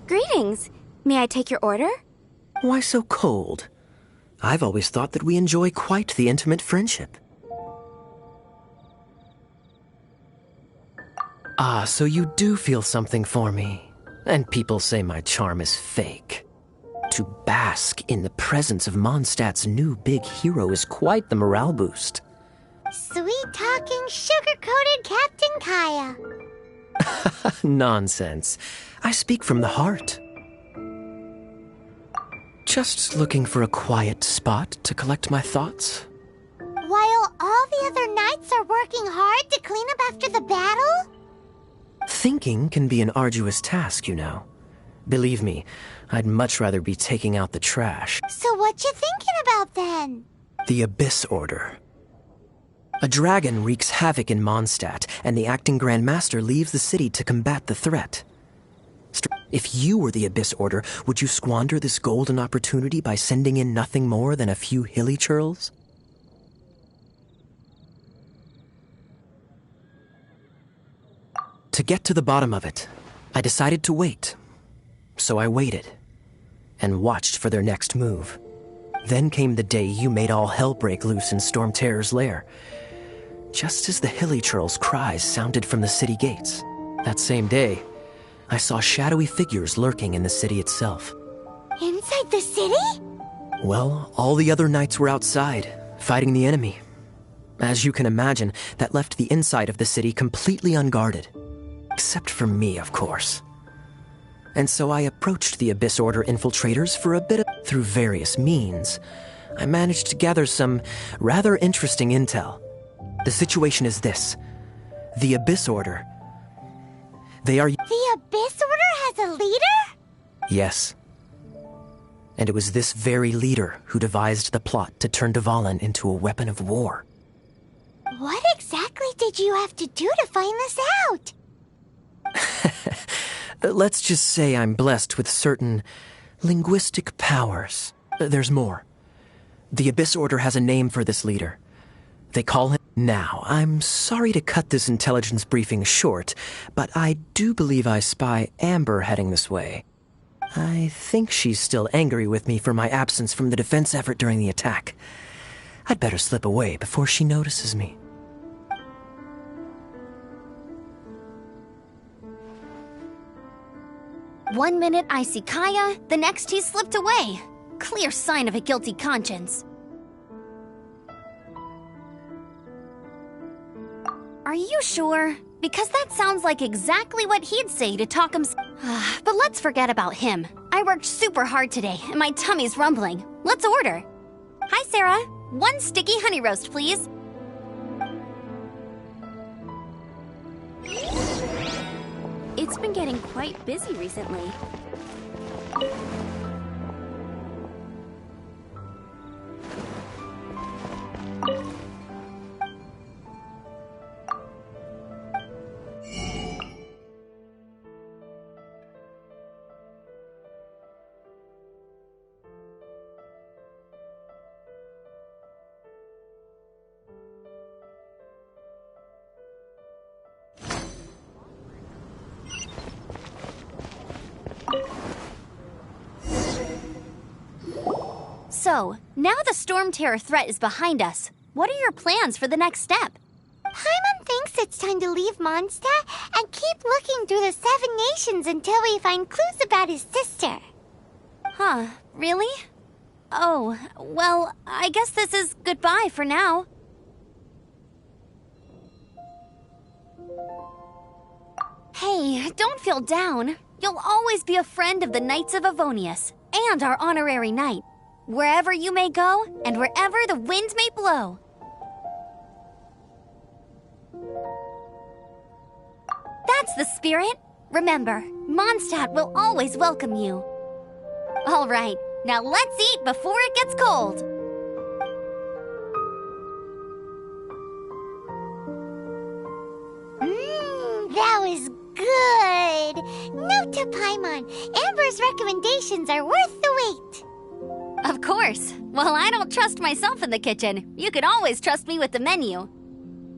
Greetings. May I take your order? Why so cold? I've always thought that we enjoy quite the intimate friendship. Ah, so you do feel something for me. And people say my charm is fake. To bask in the presence of Mondstadt's new big hero is quite the morale boost. Sweet-talking, sugar-coated Captain Kaya. Nonsense. I speak from the heart. Just looking for a quiet spot to collect my thoughts. While all the other knights are working hard to clean up after the battle? Thinking can be an arduous task, you know. Believe me, I'd much rather be taking out the trash. So what you thinking about then? The Abyss Order. A dragon wreaks havoc in Mondstadt, and the acting Grand Master leaves the city to combat the threat. If you were the Abyss Order, would you squander this golden opportunity by sending in nothing more than a few hilly churls? To get to the bottom of it, I decided to wait. So I waited, and watched for their next move. Then came the day you made all hell break loose in Storm Terror's lair. Just as the hilly churls' cries sounded from the city gates, that same day, I saw shadowy figures lurking in the city itself. Inside the city? Well, all the other knights were outside, fighting the enemy. As you can imagine, that left the inside of the city completely unguarded. Except for me, of course. And so I approached the Abyss Order infiltrators for a bit of... Through various means, I managed to gather some rather interesting intel. The situation is this. The Abyss Order... They are... The Abyss Order has a leader? Yes. And it was this very leader who devised the plot to turn Dvalin into a weapon of war. What exactly did you have to do to find this out? Let's just say I'm blessed with certain linguistic powers. There's more. The Abyss Order has a name for this leader. They call him... Now, I'm sorry to cut this intelligence briefing short, but I do believe I spy Amber heading this way. I think she's still angry with me for my absence from the defense effort during the attack. I'd better slip away before she notices me. One minute I see Kaya, the next he's slipped away. Clear sign of a guilty conscience. Are you sure? Because that sounds like exactly what he'd say to talk him. But let's forget about him. I worked super hard today, and my tummy's rumbling. Let's order. Hi, Sarah. 1 sticky honey roast, please. It's been getting quite busy recently. So, now the Storm Terror threat is behind us. What are your plans for the next step? Paimon thinks it's time to leave Mondstadt and keep looking through the 7 nations until we find clues about his sister. Huh, really? Oh, well, I guess this is goodbye for now. Hey, don't feel down. You'll always be a friend of the Knights of Avonius, and our honorary knight. Wherever you may go, and wherever the winds may blow. That's the spirit. Remember, Mondstadt will always welcome you. All right, now let's eat before it gets cold. That was good. Note to Paimon, Amber's recommendations are worth the wait. Of course. Well, I don't trust myself in the kitchen. You can always trust me with the menu.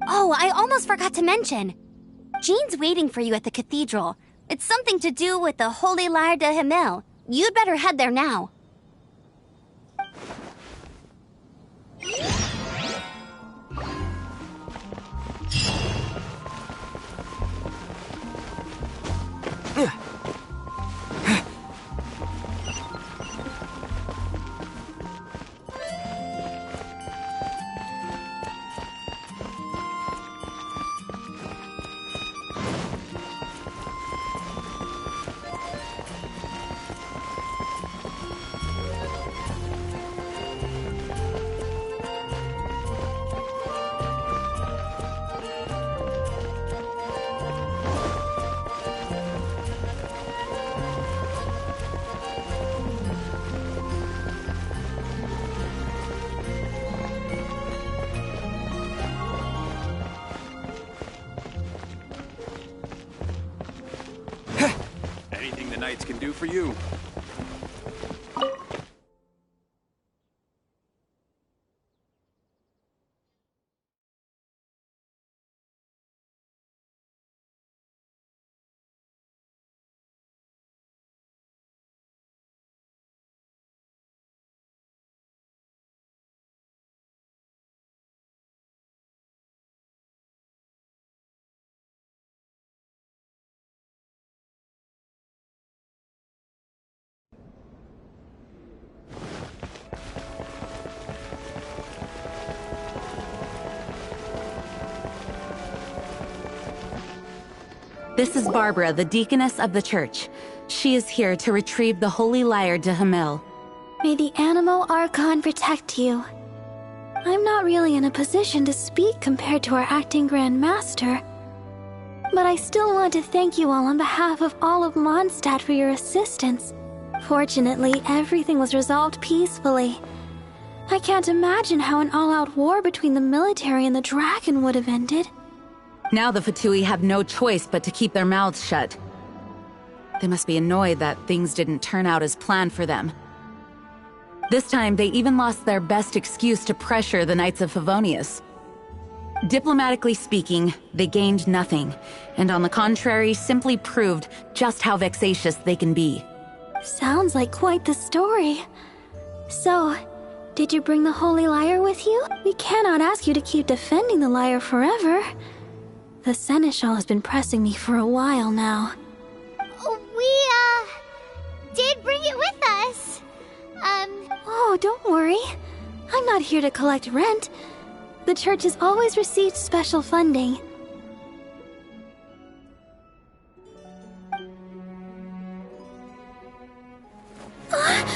Oh, I almost forgot to mention. Jean's waiting for you at the cathedral. It's something to do with the Holy Lyre de Himmel. You'd better head there now. Anything the Knights can do for you. This is Barbara, the deaconess of the church. She is here to retrieve the Holy Lyre de Himmel. May the Animo Archon protect you. I'm not really in a position to speak compared to our acting Grand Master, but I still want to thank you all on behalf of all of Mondstadt for your assistance. Fortunately, everything was resolved peacefully. I can't imagine how an all-out war between the military and the dragon would have ended. Now the Fatui have no choice but to keep their mouths shut. They must be annoyed that things didn't turn out as planned for them. This time, they even lost their best excuse to pressure the Knights of Favonius. Diplomatically speaking, they gained nothing, and on the contrary, simply proved just how vexatious they can be. Sounds like quite the story. So, did you bring the Holy Lyre with you? We cannot ask you to keep defending the lyre forever. The Seneschal has been pressing me for a while now. We, did bring it with us. Oh, don't worry. I'm not here to collect rent. The church has always received special funding. The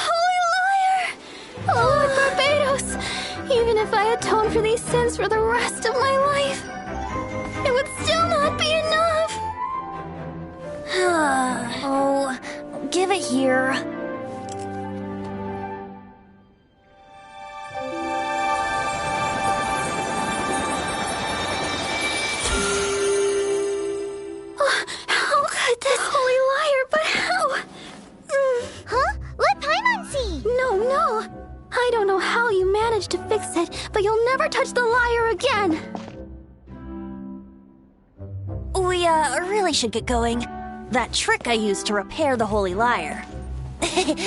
Holy Lyre! Lord Barbados! Even if I atone for these sins for the rest of my life, it would still not be enough! Oh, give it here. How could this Holy Lyre, but how? Huh? Let Paimon see! No. I don't know how you managed to fix it, but you'll never touch the lyre again! We, really should get going. That trick I used to repair the Holy Lyre.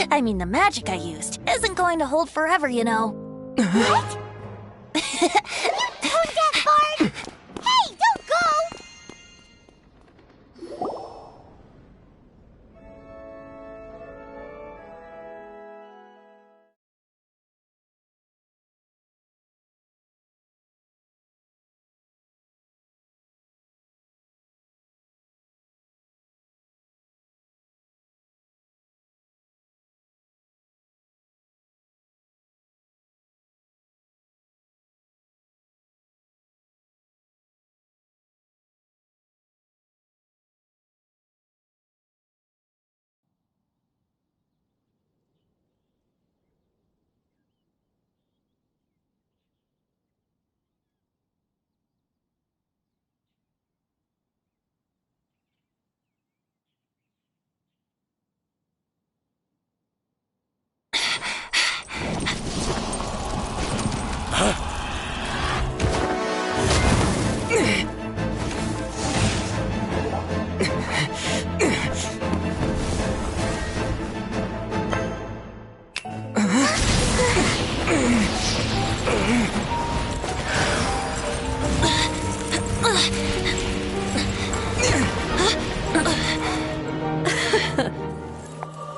I mean, the magic I used isn't going to hold forever, you know. What? You tone-deaf bard! Hey, don't go!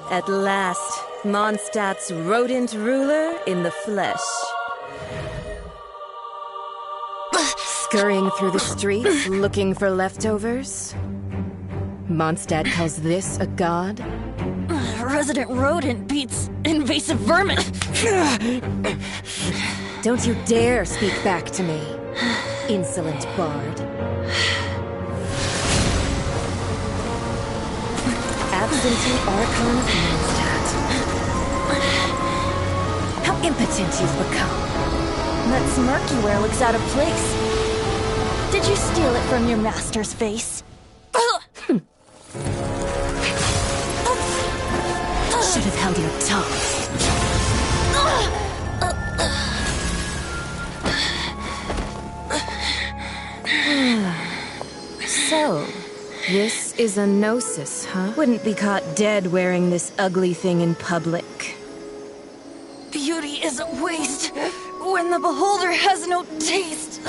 At last, Mondstadt's rodent ruler in the flesh. Scurrying through the streets, looking for leftovers? Mondstadt calls this a god? Resident rodent beats invasive vermin. Don't you dare speak back to me, insolent bard. Absentee Archon of Mondstadt. How impotent you've become. That smirk you wear looks out of place. Did you steal it from your master's face? Should have held your tongue. So, this is a gnosis, huh? Wouldn't be caught dead wearing this ugly thing in public. Beauty is a waste when the beholder has no taste.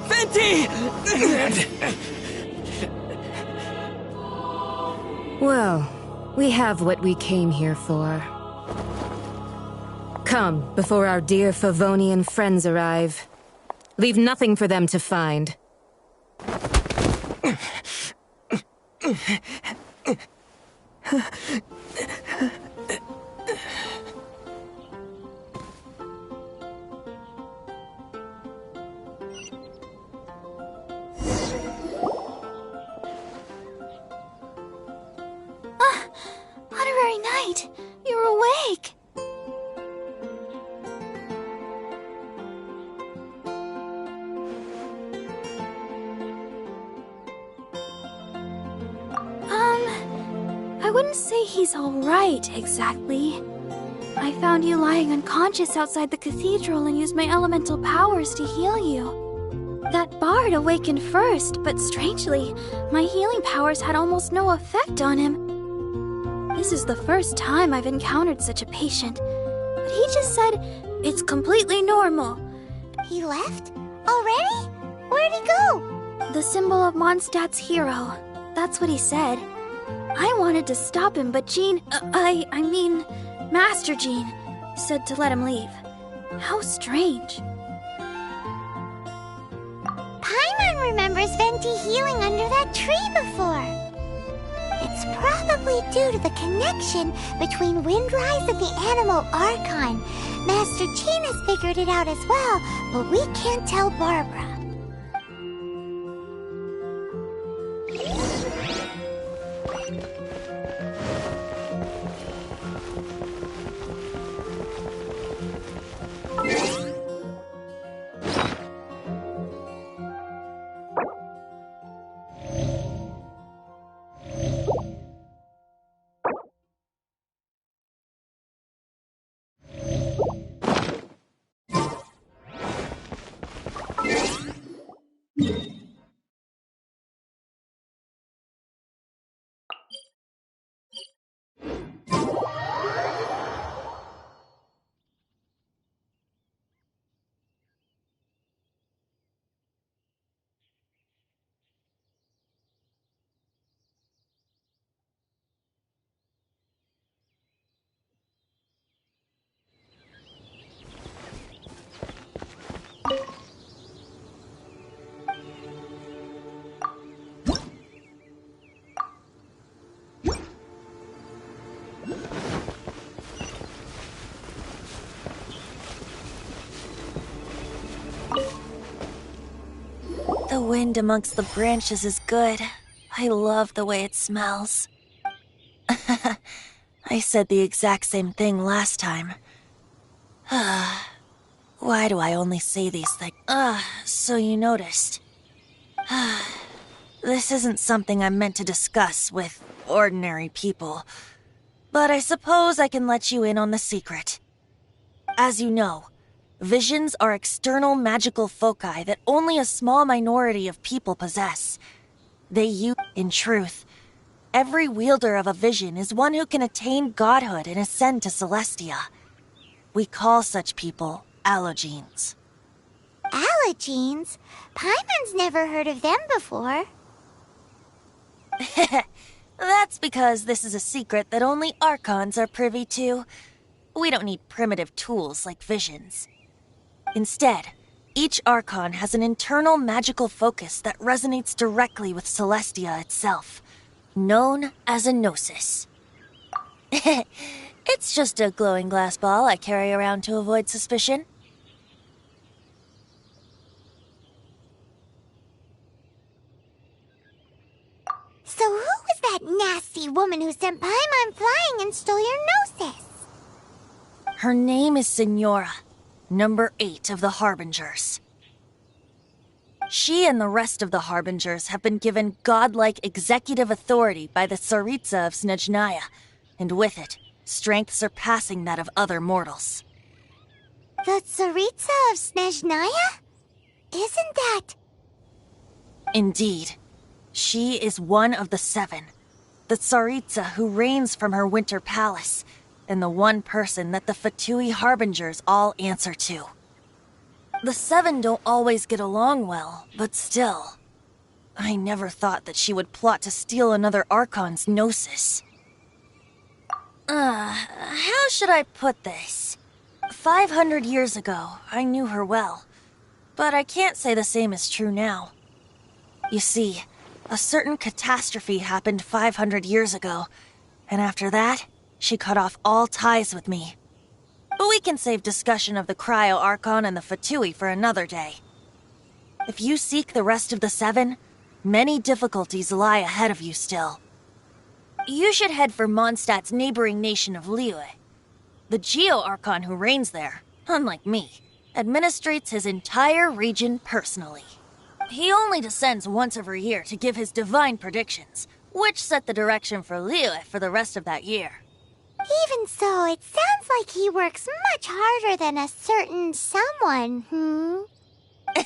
Fenty! Well, we have what we came here for. Come, before our dear Favonian friends arrive. Leave nothing for them to find. Honorary Knight, you're awake. wouldn't say he's alright, exactly. I found you lying unconscious outside the cathedral and used my elemental powers to heal you. That bard awakened first, but strangely, my healing powers had almost no effect on him. This is the first time I've encountered such a patient, but he just said it's completely normal. He left? Already? Where'd he go? The symbol of Mondstadt's hero. That's what he said. I wanted to stop him, but Master Jean said to let him leave. How strange. Paimon remembers Venti healing under that tree before. It's probably due to the connection between Windrise and the Animal Archon. Master Jean has figured it out as well, but we can't tell Barbara. The wind amongst the branches is good. I love the way it smells. I said the exact same thing last time. Why do I only say these things? So you noticed. This isn't something I'm meant to discuss with ordinary people, but I suppose I can let you in on the secret. As you know, visions are external magical foci that only a small minority of people possess. In truth, every wielder of a vision is one who can attain godhood and ascend to Celestia. We call such people allogenes. Allogenes? Paimon's never heard of them before. That's because this is a secret that only Archons are privy to. We don't need primitive tools like visions. Instead, each Archon has an internal magical focus that resonates directly with Celestia itself, known as a gnosis. It's just a glowing glass ball I carry around to avoid suspicion. So who was that nasty woman who sent Paimon flying and stole your gnosis? Her name is Signora, number 8 of the Harbingers. She and the rest of the Harbingers have been given godlike executive authority by the Tsaritsa of Snezhnaya, and with it, strength surpassing that of other mortals. The Tsaritsa of Snezhnaya? Isn't that... Indeed. She is one of the 7, the Tsaritsa who reigns from her winter palace, and the one person that the Fatui Harbingers all answer to. The 7 don't always get along well, but still. I never thought that she would plot to steal another Archon's gnosis. How should I put this? 500 years ago, I knew her well, but I can't say the same is true now. You see, a certain catastrophe happened 500 years ago, and after that, she cut off all ties with me. But we can save discussion of the Cryo Archon and the Fatui for another day. If you seek the rest of the 7, many difficulties lie ahead of you still. You should head for Mondstadt's neighboring nation of Liyue. The Geo Archon who reigns there, unlike me, administrates his entire region personally. He only descends once every year to give his divine predictions, which set the direction for Liyue for the rest of that year. Even so, it sounds like he works much harder than a certain someone, In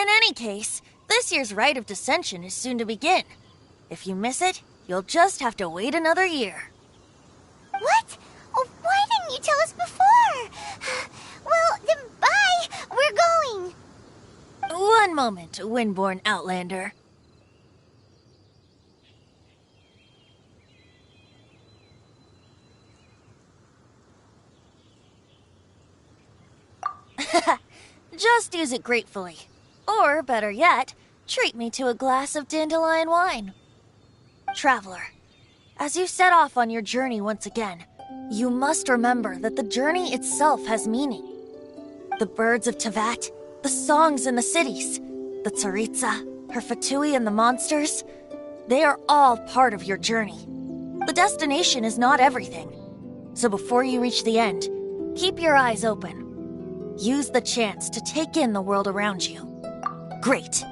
any case, this year's Rite of Dissension is soon to begin. If you miss it, you'll just have to wait another year. What? Oh, why didn't you tell us before? Well, then bye! We're going! One moment, Windborn Outlander. Just use it gratefully. Or, better yet, treat me to a glass of dandelion wine. Traveler, as you set off on your journey once again, you must remember that the journey itself has meaning. The birds of Tevat, the songs in the cities, the Tsaritsa, her Fatui and the monsters, they are all part of your journey. The destination is not everything. So before you reach the end, keep your eyes open. Use the chance to take in the world around you. Great.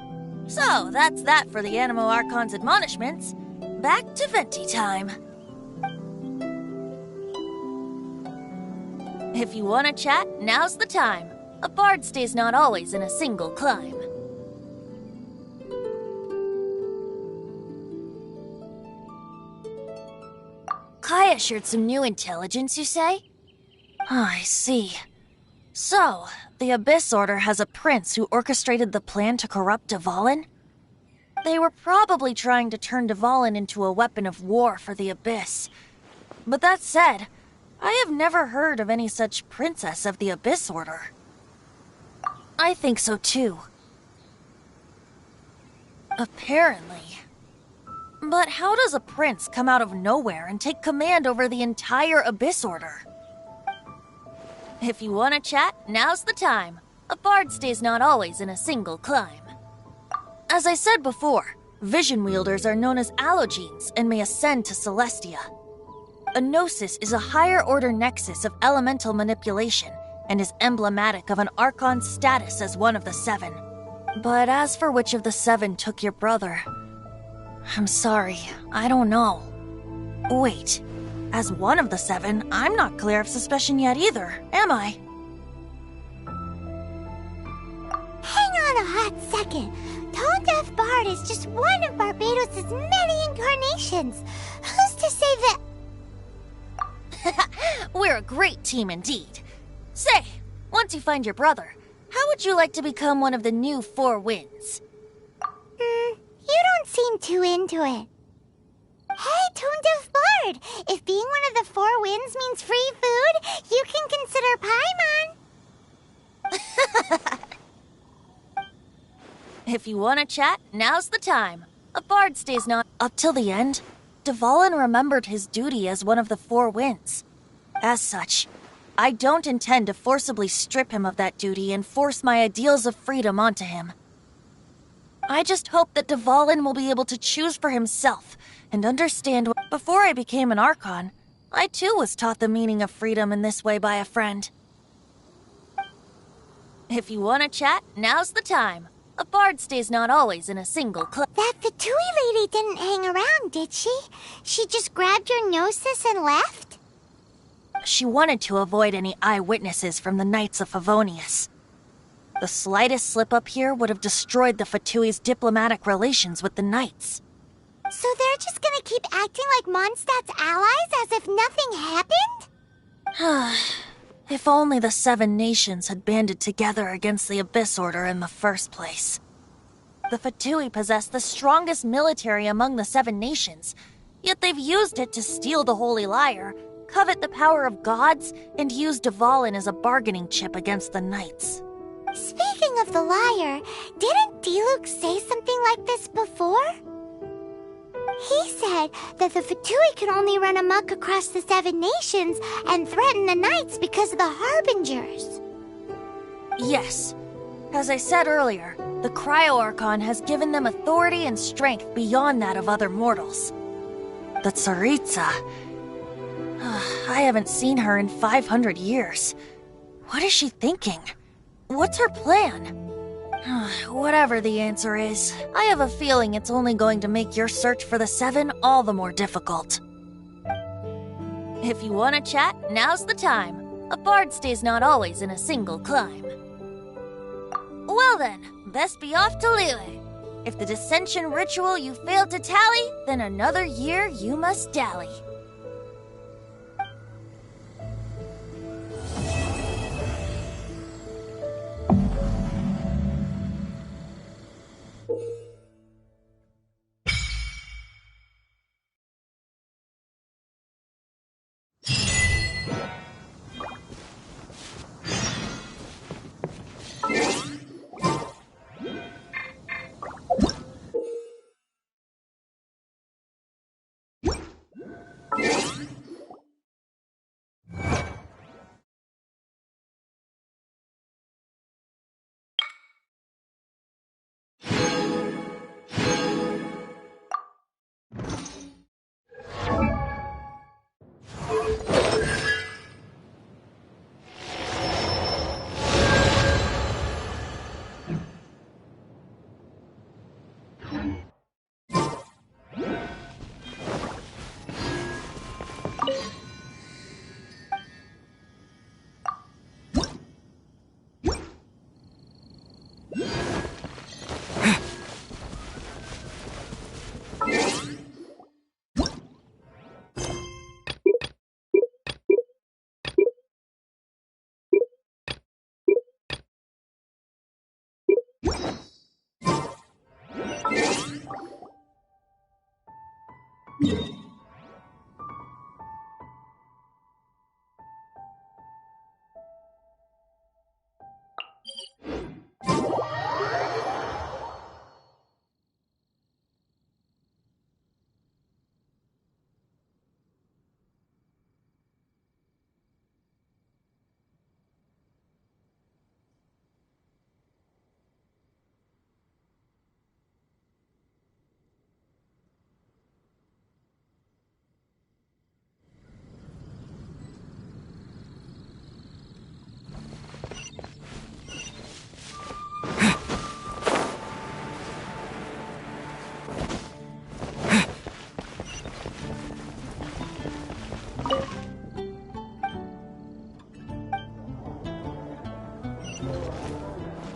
So, that's that for the Animo Archon's admonishments. Back to Venti time. If you want to chat, now's the time. A bard stays not always in a single climb. Kaya shared some new intelligence, you say? I see. So, the Abyss Order has a prince who orchestrated the plan to corrupt Dvalin? They were probably trying to turn Dvalin into a weapon of war for the Abyss. But that said, I have never heard of any such princess of the Abyss Order. I think so too. Apparently. But how does a prince come out of nowhere and take command over the entire Abyss Order? If you want to chat, now's the time. A bard stays not always in a single climb. As I said before, vision wielders are known as allogenes and may ascend to Celestia. A gnosis is a higher-order nexus of elemental manipulation and is emblematic of an Archon's status as one of the seven. But as for which of the seven took your brother, I'm sorry, I don't know. Wait. As one of the seven, I'm not clear of suspicion yet either, am I? Hang on a hot second. Tone Deaf Bard is just one of Barbados' many incarnations. Who's to say that... We're a great team indeed. Say, once you find your brother, how would you like to become one of the new Four Winds? You don't seem too into it. Hey, Tone Deaf Bard! If being one of the Four Winds means free food, you can consider Paimon. If you want to chat, now's the time. A bard stays not up till the end. Dvalin remembered his duty as one of the Four Winds. As such, I don't intend to forcibly strip him of that duty and force my ideals of freedom onto him. I just hope that Dvalin will be able to choose for himself and understand what... Before I became an Archon, I too was taught the meaning of freedom in this way by a friend. If you want to chat, now's the time. A bard stays not always in a single club. That Fatui lady didn't hang around, did she? She just grabbed your gnosis and left? She wanted to avoid any eyewitnesses from the Knights of Favonius. The slightest slip-up here would have destroyed the Fatui's diplomatic relations with the Knights. So they're just gonna keep acting like Mondstadt's allies as if nothing happened? If only the Seven Nations had banded together against the Abyss Order in the first place. The Fatui possess the strongest military among the Seven Nations, yet they've used it to steal the Holy Lyre, covet the power of gods, and use Dvalin as a bargaining chip against the Knights. Speaking of the Lyre, didn't Diluc say something like this before? He said that the Fatui can only run amok across the Seven Nations and threaten the Knights because of the Harbingers. Yes. As I said earlier, the Cryo-Archon has given them authority and strength beyond that of other mortals. The Tsaritsa... I haven't seen her in 500 years. What is she thinking? What's her plan? Whatever the answer is, I have a feeling it's only going to make your search for the Seven all the more difficult. If you want to chat, now's the time. A bard stays not always in a single climb. Well then, best be off to Liyue. If the dissension ritual you failed to tally, then another year you must dally.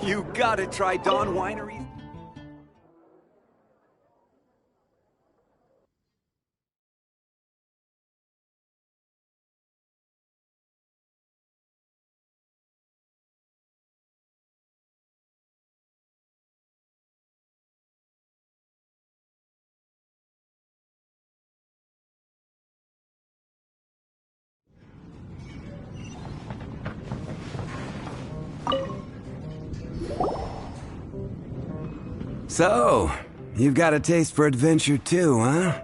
You gotta try Dawn Winery. So, you've got a taste for adventure too, huh?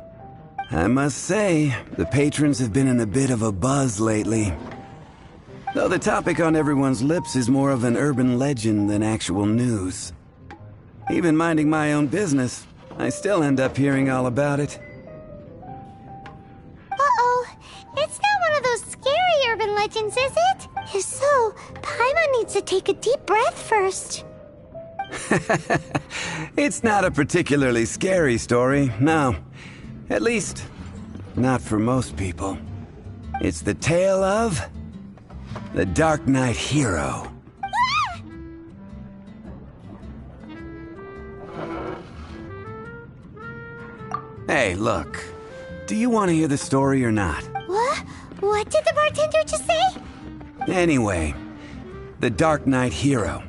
I must say, the patrons have been in a bit of a buzz lately. Though the topic on everyone's lips is more of an urban legend than actual news. Even minding my own business, I still end up hearing all about it. Uh-oh. It's not one of those scary urban legends, is it? If so, Paimon needs to take a deep breath first. It's not a particularly scary story, no. At least, not for most people. It's the tale of the Dark Knight Hero. Hey, look. Do you want to hear the story or not? What? What did the bartender just say? Anyway, the Dark Knight Hero.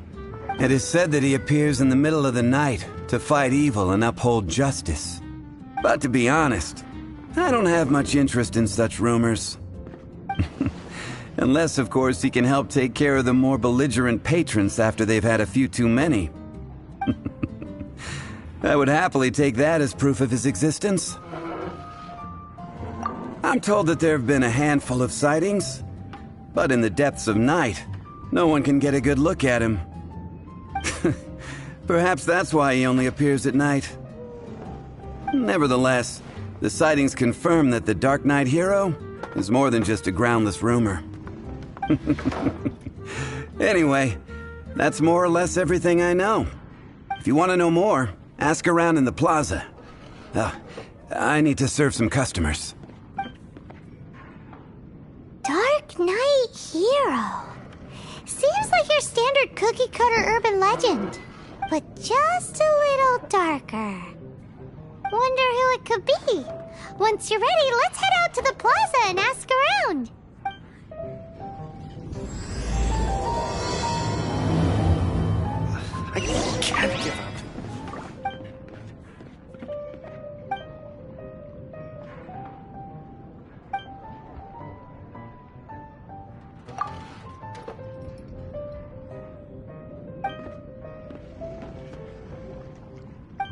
It is said that he appears in the middle of the night to fight evil and uphold justice. But to be honest, I don't have much interest in such rumors. Unless, of course, he can help take care of the more belligerent patrons after they've had a few too many. I would happily take that as proof of his existence. I'm told that there have been a handful of sightings, but in the depths of night, no one can get a good look at him. Perhaps that's why he only appears at night. Nevertheless, the sightings confirm that the Dark Knight Hero is more than just a groundless rumor. Anyway, That's more or less everything I know. If you want to know more, ask around in the plaza. I need to serve some customers. Dark Knight Hero. Seems like your standard cookie-cutter urban legend, but just a little darker. Wonder who it could be. Once you're ready, let's head out to the plaza and ask around. I can't give up.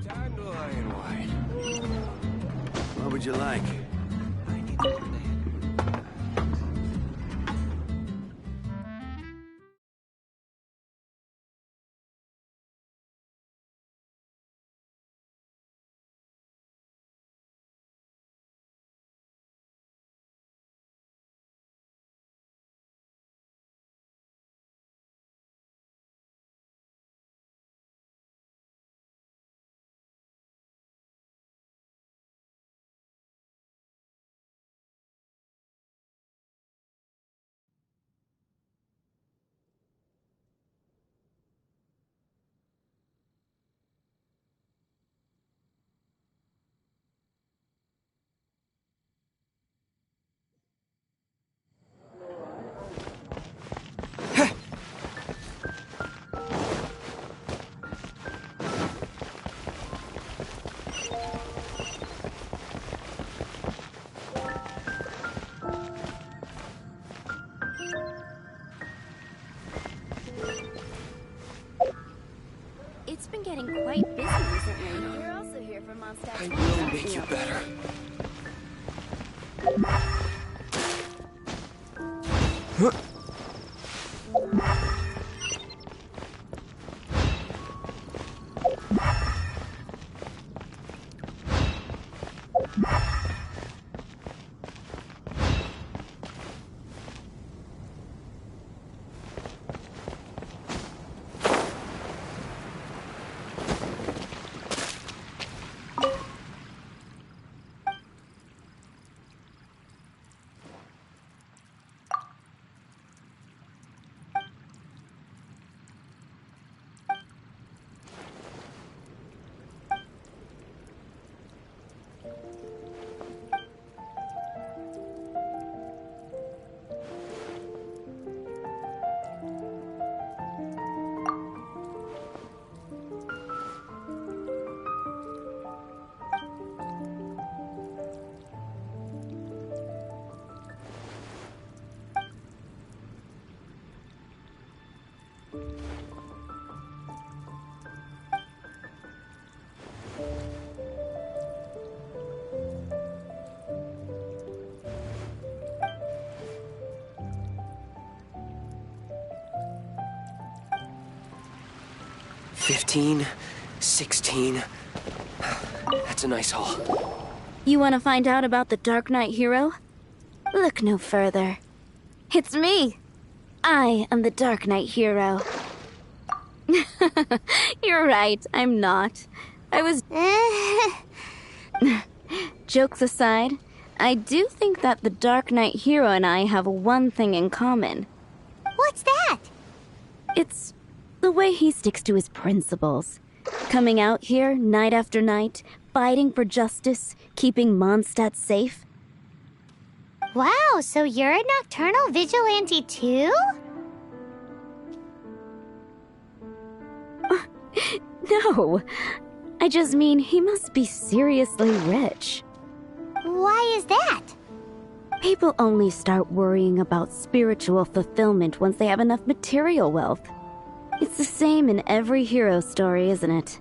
Dandelion wine. What would you like? It's been getting quite busy recently. You're also here for Mondstadt. I will make you better. $15, $16. That's a nice haul. You want to find out about the Dark Knight Hero? Look no further. It's me. I am the Dark Knight Hero. You're right, I'm not. I was... Jokes aside, I do think that the Dark Knight Hero and I have one thing in common. What's that? It's the way he sticks to his principles. Coming out here night after night, fighting for justice, keeping Mondstadt safe. Wow, so you're a nocturnal vigilante too? No, I just mean he must be seriously rich. Why is that? People only start worrying about spiritual fulfillment once they have enough material wealth. It's the same in every hero story, isn't it?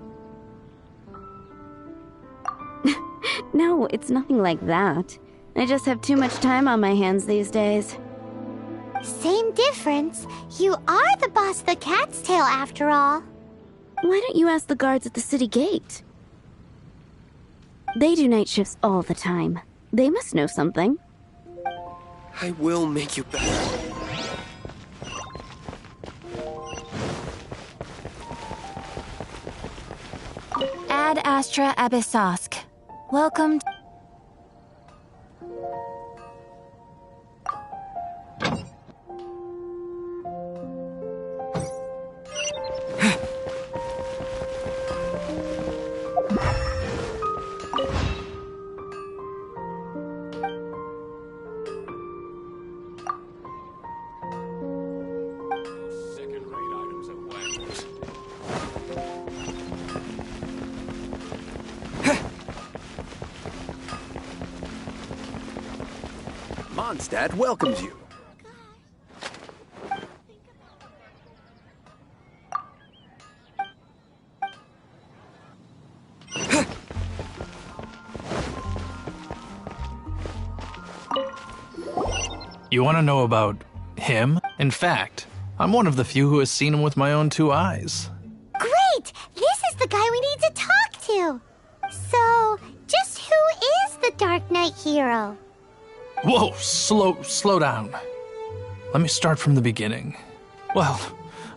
No, it's nothing like that. I just have too much time on my hands these days. Same difference. You are the boss of the Cat's Tail after all. Why don't you ask the guards at the city gate? They do night shifts all the time. They must know something. I will make you better. Ad Astra Abyssosk. Welcome to... Mondstadt welcomes you. You want to know about him? In fact, I'm one of the few who has seen him with my own 2 eyes. Great! This is the guy we need to talk to! So, just who is the Dark Knight hero? Whoa, slow down. Let me start from the beginning. Well,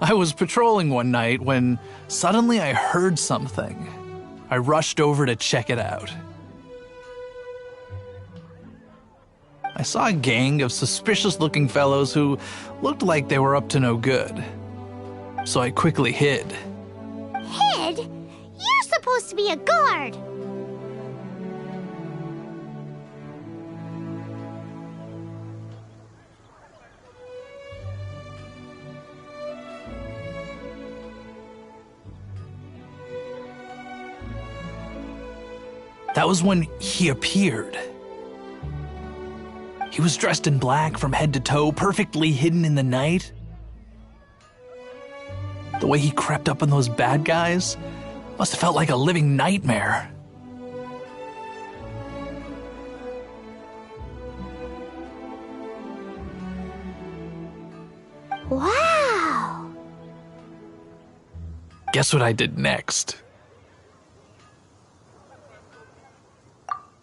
I was patrolling one night when suddenly I heard something. I rushed over to check it out. I saw a gang of suspicious-looking fellows who looked like they were up to no good. So I quickly hid. Hid? You're supposed to be a guard! That was when he appeared. He was dressed in black from head to toe, perfectly hidden in the night. The way he crept up on those bad guys must have felt like a living nightmare. Wow! Guess what I did next?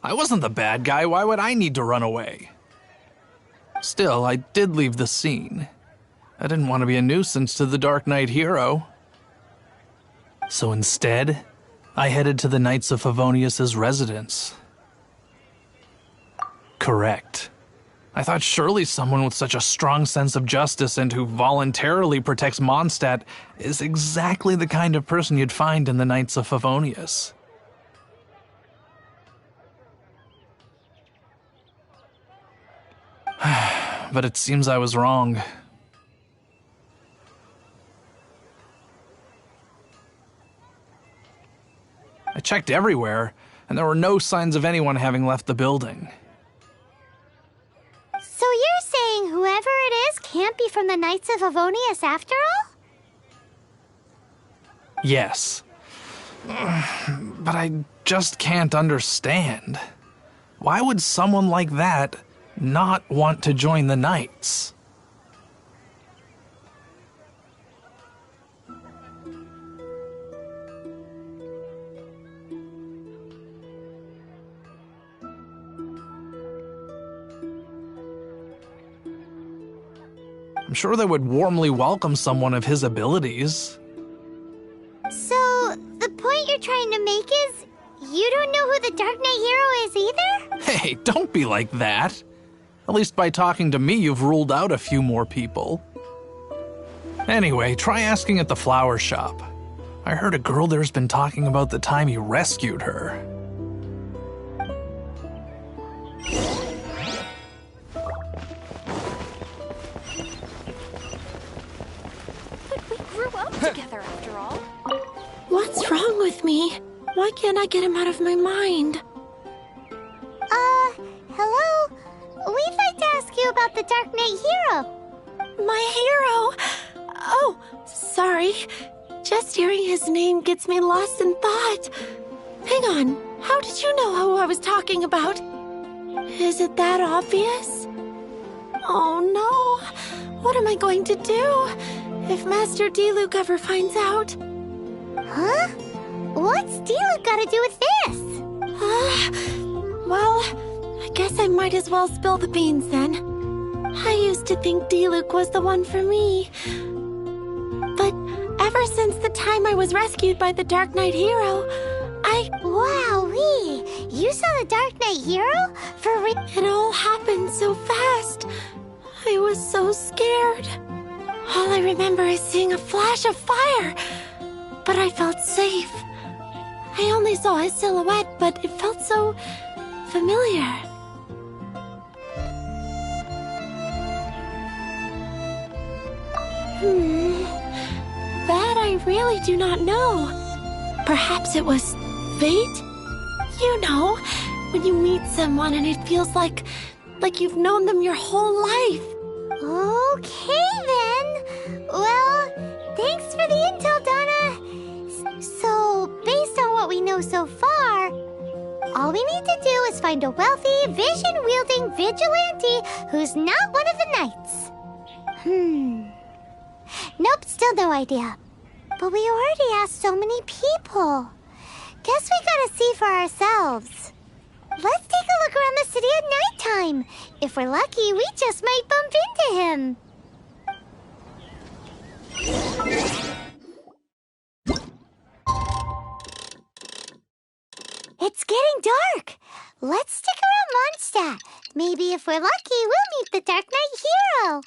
I wasn't the bad guy. Why would I need to run away? Still, I did leave the scene. I didn't want to be a nuisance to the Dark Knight hero. So instead, I headed to the Knights of Favonius' residence. Correct. I thought surely someone with such a strong sense of justice and who voluntarily protects Mondstadt is exactly the kind of person you'd find in the Knights of Favonius. But it seems I was wrong. I checked everywhere, and there were no signs of anyone having left the building. So you're saying whoever it is can't be from the Knights of Favonius after all? Yes. But I just can't understand. Why would someone like that not want to join the Knights? I'm sure they would warmly welcome someone of his abilities. So, the point you're trying to make is you don't know who the Dark Knight hero is either? Hey, don't be like that. At least by talking to me, you've ruled out a few more people. Anyway, try asking at the flower shop. I heard a girl there's been talking about the time you rescued her. But we grew up together after all. What's wrong with me? Why can't I get him out of my mind? Hello? We'd like to ask you about the Dark Knight hero. My hero? Oh, sorry. Just hearing his name gets me lost in thought. Hang on, how did you know who I was talking about? Is it that obvious? Oh no, what am I going to do if Master Diluc ever finds out? Huh? What's Diluc got to do with this? Well, I guess I might as well spill the beans then. I used to think Diluc was the one for me. But ever since the time I was rescued by the Dark Knight hero, Wowee! You saw the Dark Knight Hero? For real? It all happened so fast. I was so scared. All I remember is seeing a flash of fire. But I felt safe. I only saw his silhouette, but it felt so familiar. That I really do not know. Perhaps it was fate? You know, when you meet someone and it feels like you've known them your whole life. Okay then. Well, thanks for the intel, Donna. So, based on what we know so far, all we need to do is find a wealthy, vision-wielding vigilante who's not one of the knights. Nope, still no idea. But we already asked so many people. Guess we gotta see for ourselves. Let's take a look around the city at nighttime. If we're lucky, we just might bump into him. It's getting dark. Let's stick around Mondstadt. Maybe if we're lucky, we'll meet the Dark Knight Hero.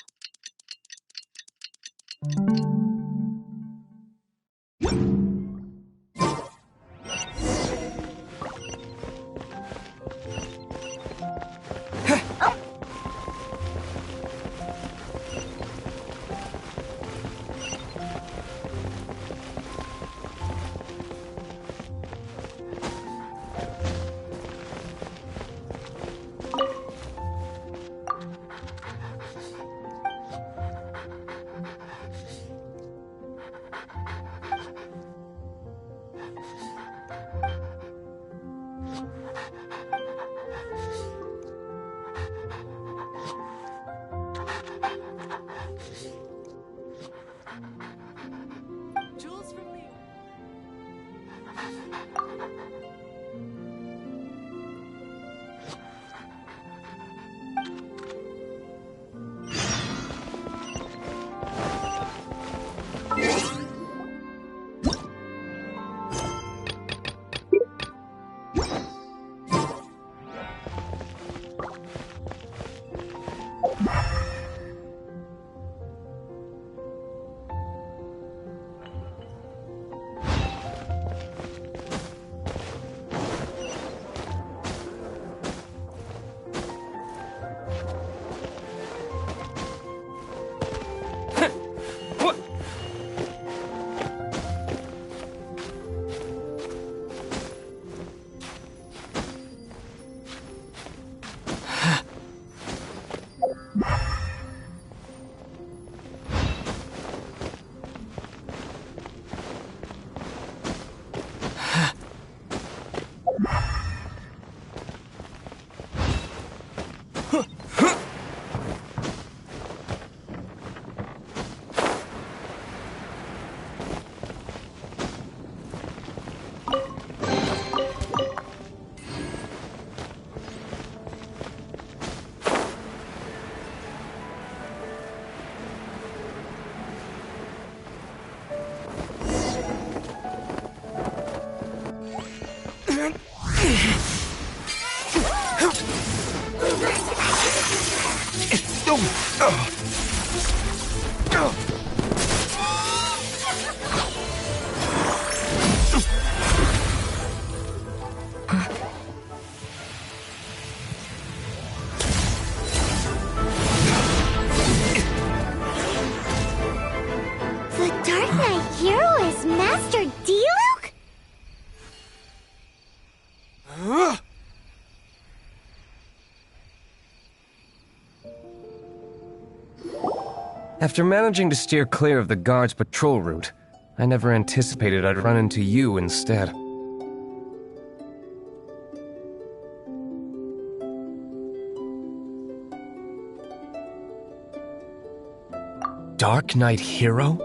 After managing to steer clear of the guards' patrol route, I never anticipated I'd run into you instead. Dark Knight Hero?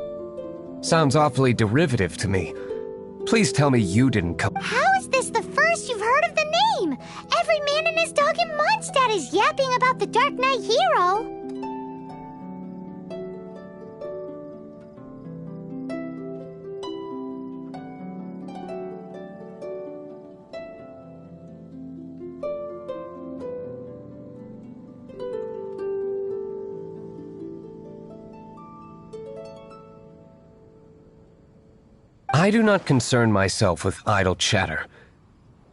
Sounds awfully derivative to me. Please tell me you didn't come— How is this the first you've heard of the name? Every man and his dog in Mondstadt is yapping about the Dark Knight Hero. I do not concern myself with idle chatter.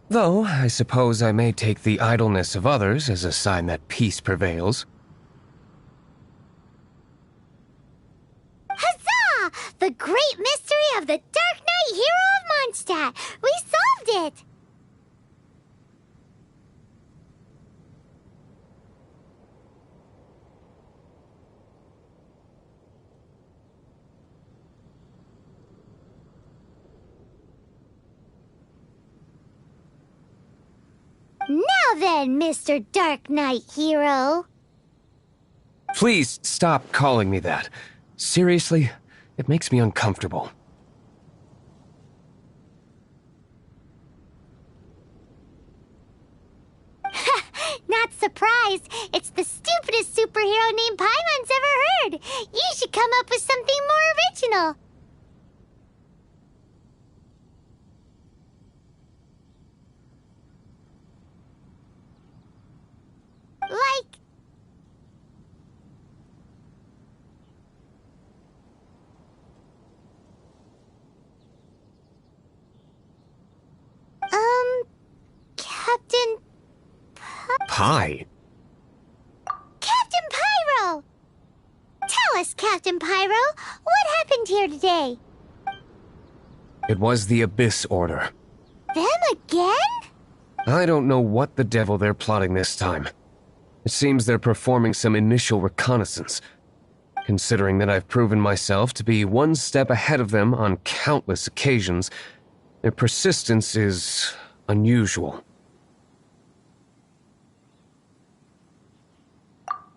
Though, I suppose I may take the idleness of others as a sign that peace prevails. Huzzah! The great mystery of the Dark Knight Hero of Mondstadt! We solved it! Now then, Mr. Dark Knight Hero. Please stop calling me that. Seriously, it makes me uncomfortable. Not surprised. It's the stupidest superhero name Paimon's ever heard. You should come up with something more original. Like... Captain... Pie? Captain Pyro! Tell us, Captain Pyro, what happened here today? It was the Abyss Order. Them again? I don't know what the devil they're plotting this time. It seems they're performing some initial reconnaissance. Considering that I've proven myself to be one step ahead of them on countless occasions, their persistence is unusual.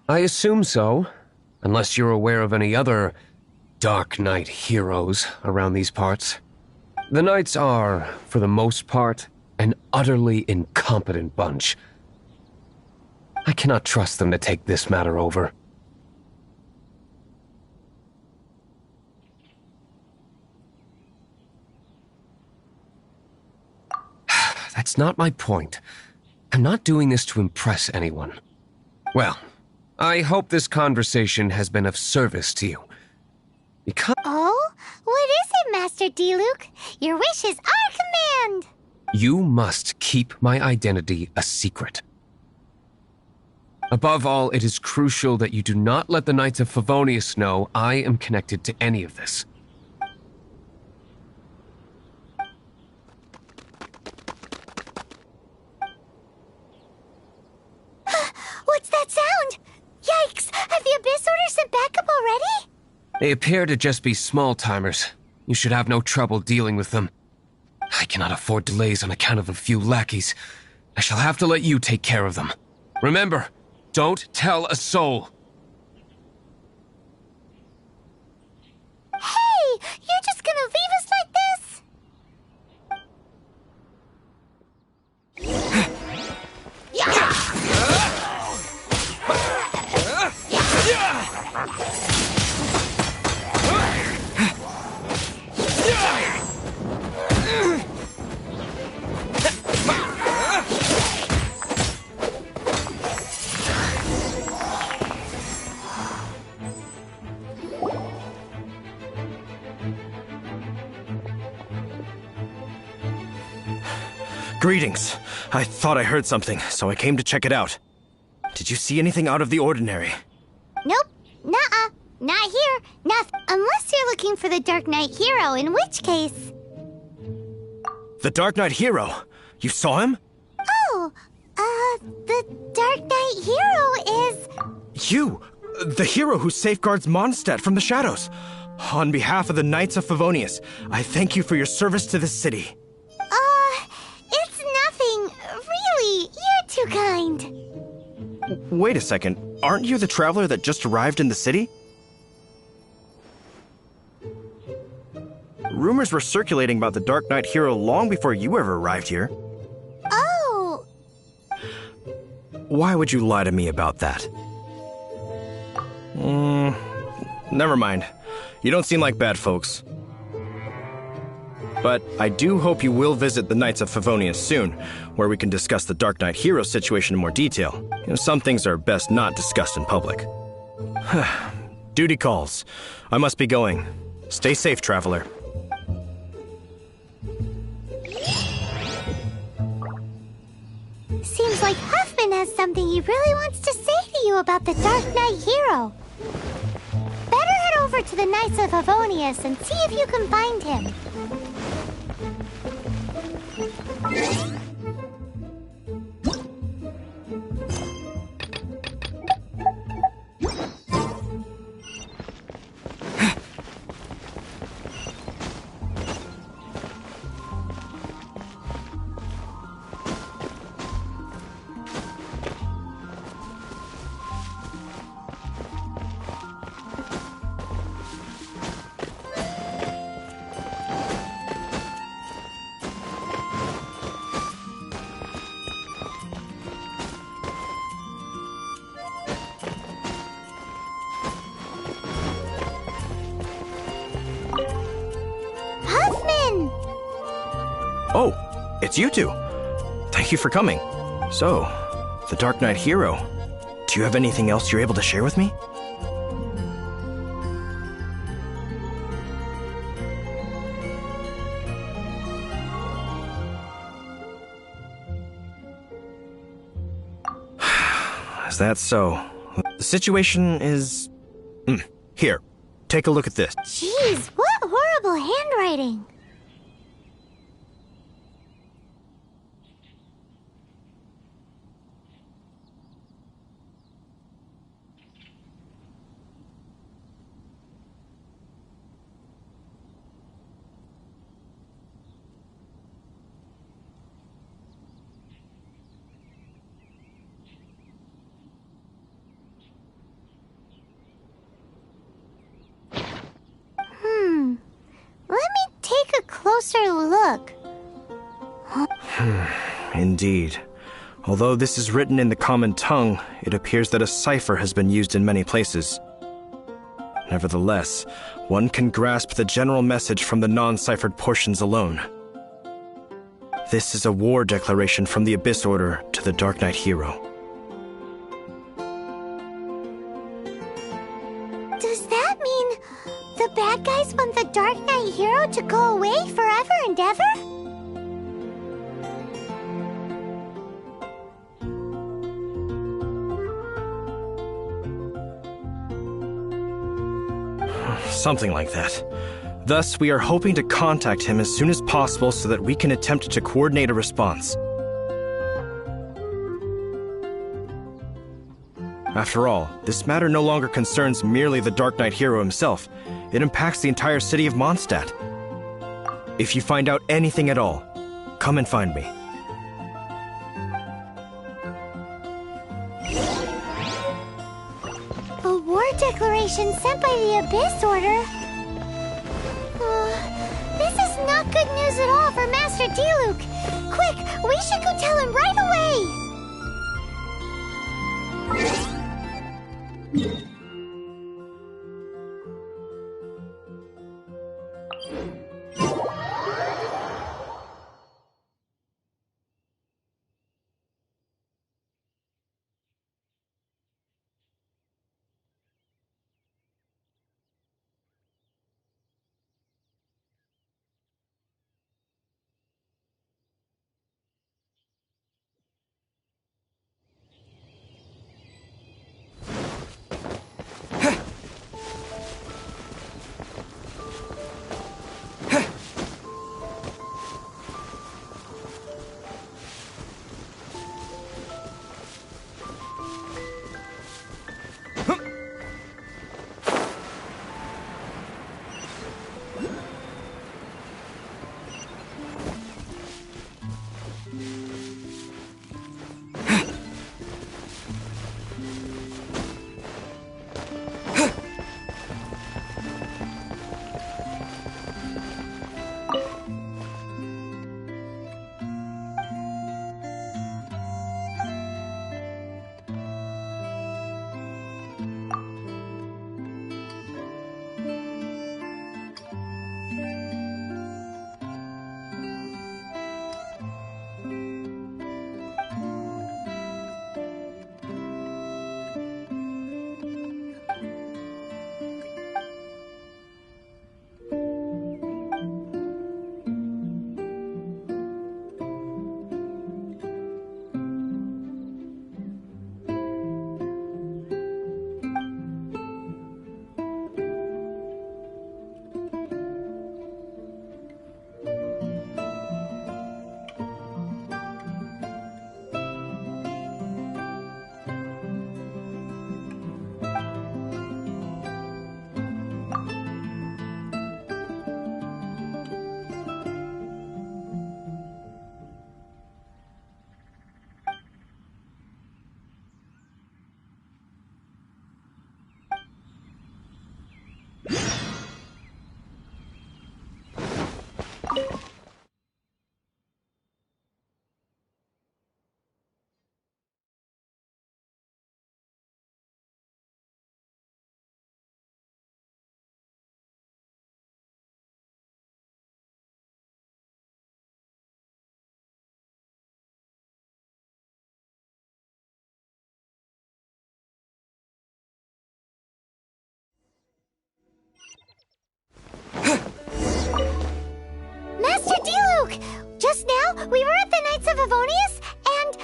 I assume so, unless you're aware of any other Dark Knight heroes around these parts. The Knights are, for the most part, an utterly incompetent bunch. I cannot trust them to take this matter over. That's not my point. I'm not doing this to impress anyone. Well, I hope this conversation has been of service to you. Because... Oh? What is it, Master D-Luke? Your wish is our command! You must keep my identity a secret. Above all, it is crucial that you do not let the Knights of Favonius know I am connected to any of this. What's that sound? Yikes! Have the Abyss Order sent backup already? They appear to just be small-timers. You should have no trouble dealing with them. I cannot afford delays on account of a few lackeys. I shall have to let you take care of them. Remember, don't tell a soul. Hey! You're just gonna leave us like this? Greetings. I thought I heard something, so I came to check it out. Did you see anything out of the ordinary? Nope. Nuh-uh. Not here. Nothing. Unless you're looking for the Dark Knight Hero, in which case... The Dark Knight Hero? You saw him? Oh, the Dark Knight Hero is... You! The hero who safeguards Mondstadt from the shadows. On behalf of the Knights of Favonius, I thank you for your service to this city. It's nothing. Really, you're too kind. Wait a second. Aren't you the traveler that just arrived in the city? Rumors were circulating about the Dark Knight Hero long before you ever arrived here. Oh! Why would you lie to me about that? Never mind. You don't seem like bad folks. But I do hope you will visit the Knights of Favonius soon, where we can discuss the Dark Knight Hero situation in more detail. Some things are best not discussed in public. Duty calls. I must be going. Stay safe, traveler. has something he really wants to say to you about the Dark Knight hero. Better head over to the Knights of Favonius and see if you can find him. Oh, it's you two. Thank you for coming. So, the Dark Knight hero. Do you have anything else you're able to share with me? Is that so? The situation is... Here, take a look at this. Jeez, what horrible handwriting. Let me take a closer look. Indeed. Although this is written in the common tongue, it appears that a cipher has been used in many places. Nevertheless, one can grasp the general message from the non-ciphered portions alone. This is a war declaration from the Abyss Order to the Dark Knight hero. Does that mean the bad guys want the Dark Knight hero to go away forever and ever? Something like that. Thus, we are hoping to contact him as soon as possible so that we can attempt to coordinate a response. After all, this matter no longer concerns merely the Dark Knight hero himself. It impacts the entire city of Mondstadt. If you find out anything at all, come and find me. A war declaration sent by the Abyss Order? This is not good news at all for Master Diluc. Quick, we should go tell him right away! Diluc! Just now, we were at the Knights of Avonius, and...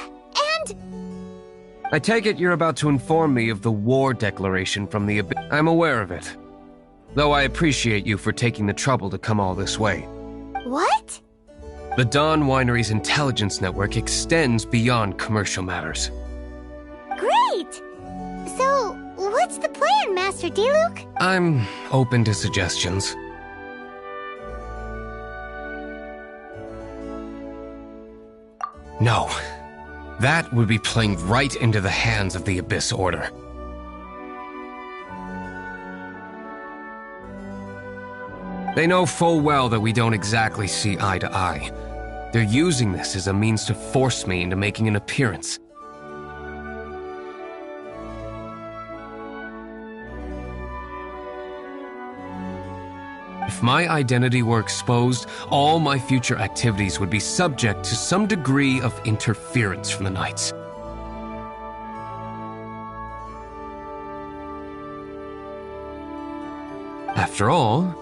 I take it you're about to inform me of the war declaration from the Abyss. I'm aware of it. Though I appreciate you for taking the trouble to come all this way. What? The Dawn Winery's intelligence network extends beyond commercial matters. Great! So, what's the plan, Master Diluc? I'm open to suggestions. No. That would be playing right into the hands of the Abyss Order. They know full well that we don't exactly see eye to eye. They're using this as a means to force me into making an appearance. If my identity were exposed, all my future activities would be subject to some degree of interference from the Knights. After all,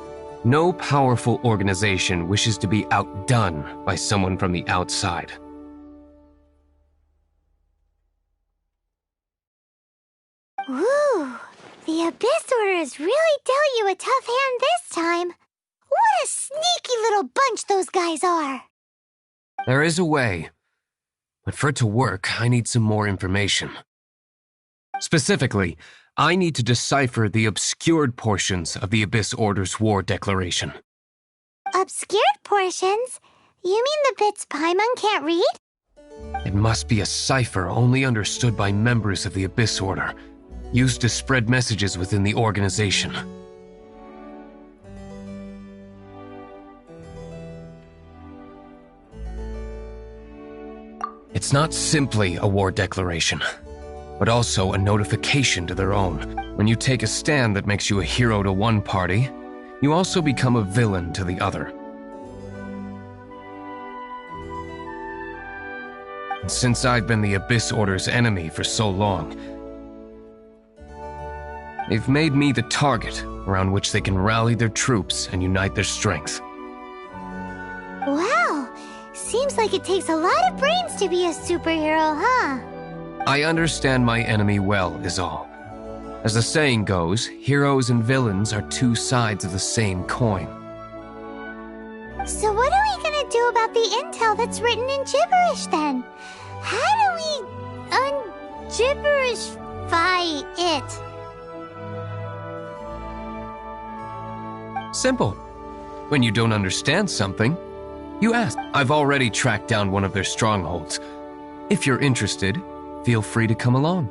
no powerful organization wishes to be outdone by someone from the outside. Ooh, the Abyss Order has really dealt you a tough hand this time. What a sneaky little bunch those guys are! There is a way, but for it to work, I need some more information. Specifically, I need to decipher the obscured portions of the Abyss Order's war declaration. Obscured portions? You mean the bits Paimon can't read? It must be a cipher only understood by members of the Abyss Order, used to spread messages within the organization. It's not simply a war declaration, but also a notification to their own. When you take a stand that makes you a hero to one party, you also become a villain to the other. And since I've been the Abyss Order's enemy for so long, they've made me the target around which they can rally their troops and unite their strength. Wow, seems like it takes a lot of brains to be a superhero, huh? I understand my enemy well, is all. As the saying goes, heroes and villains are two sides of the same coin. So what are we gonna do about the intel that's written in gibberish, then? How do we un-gibberishify it? Simple. When you don't understand something, you ask. I've already tracked down one of their strongholds. If you're interested, feel free to come along.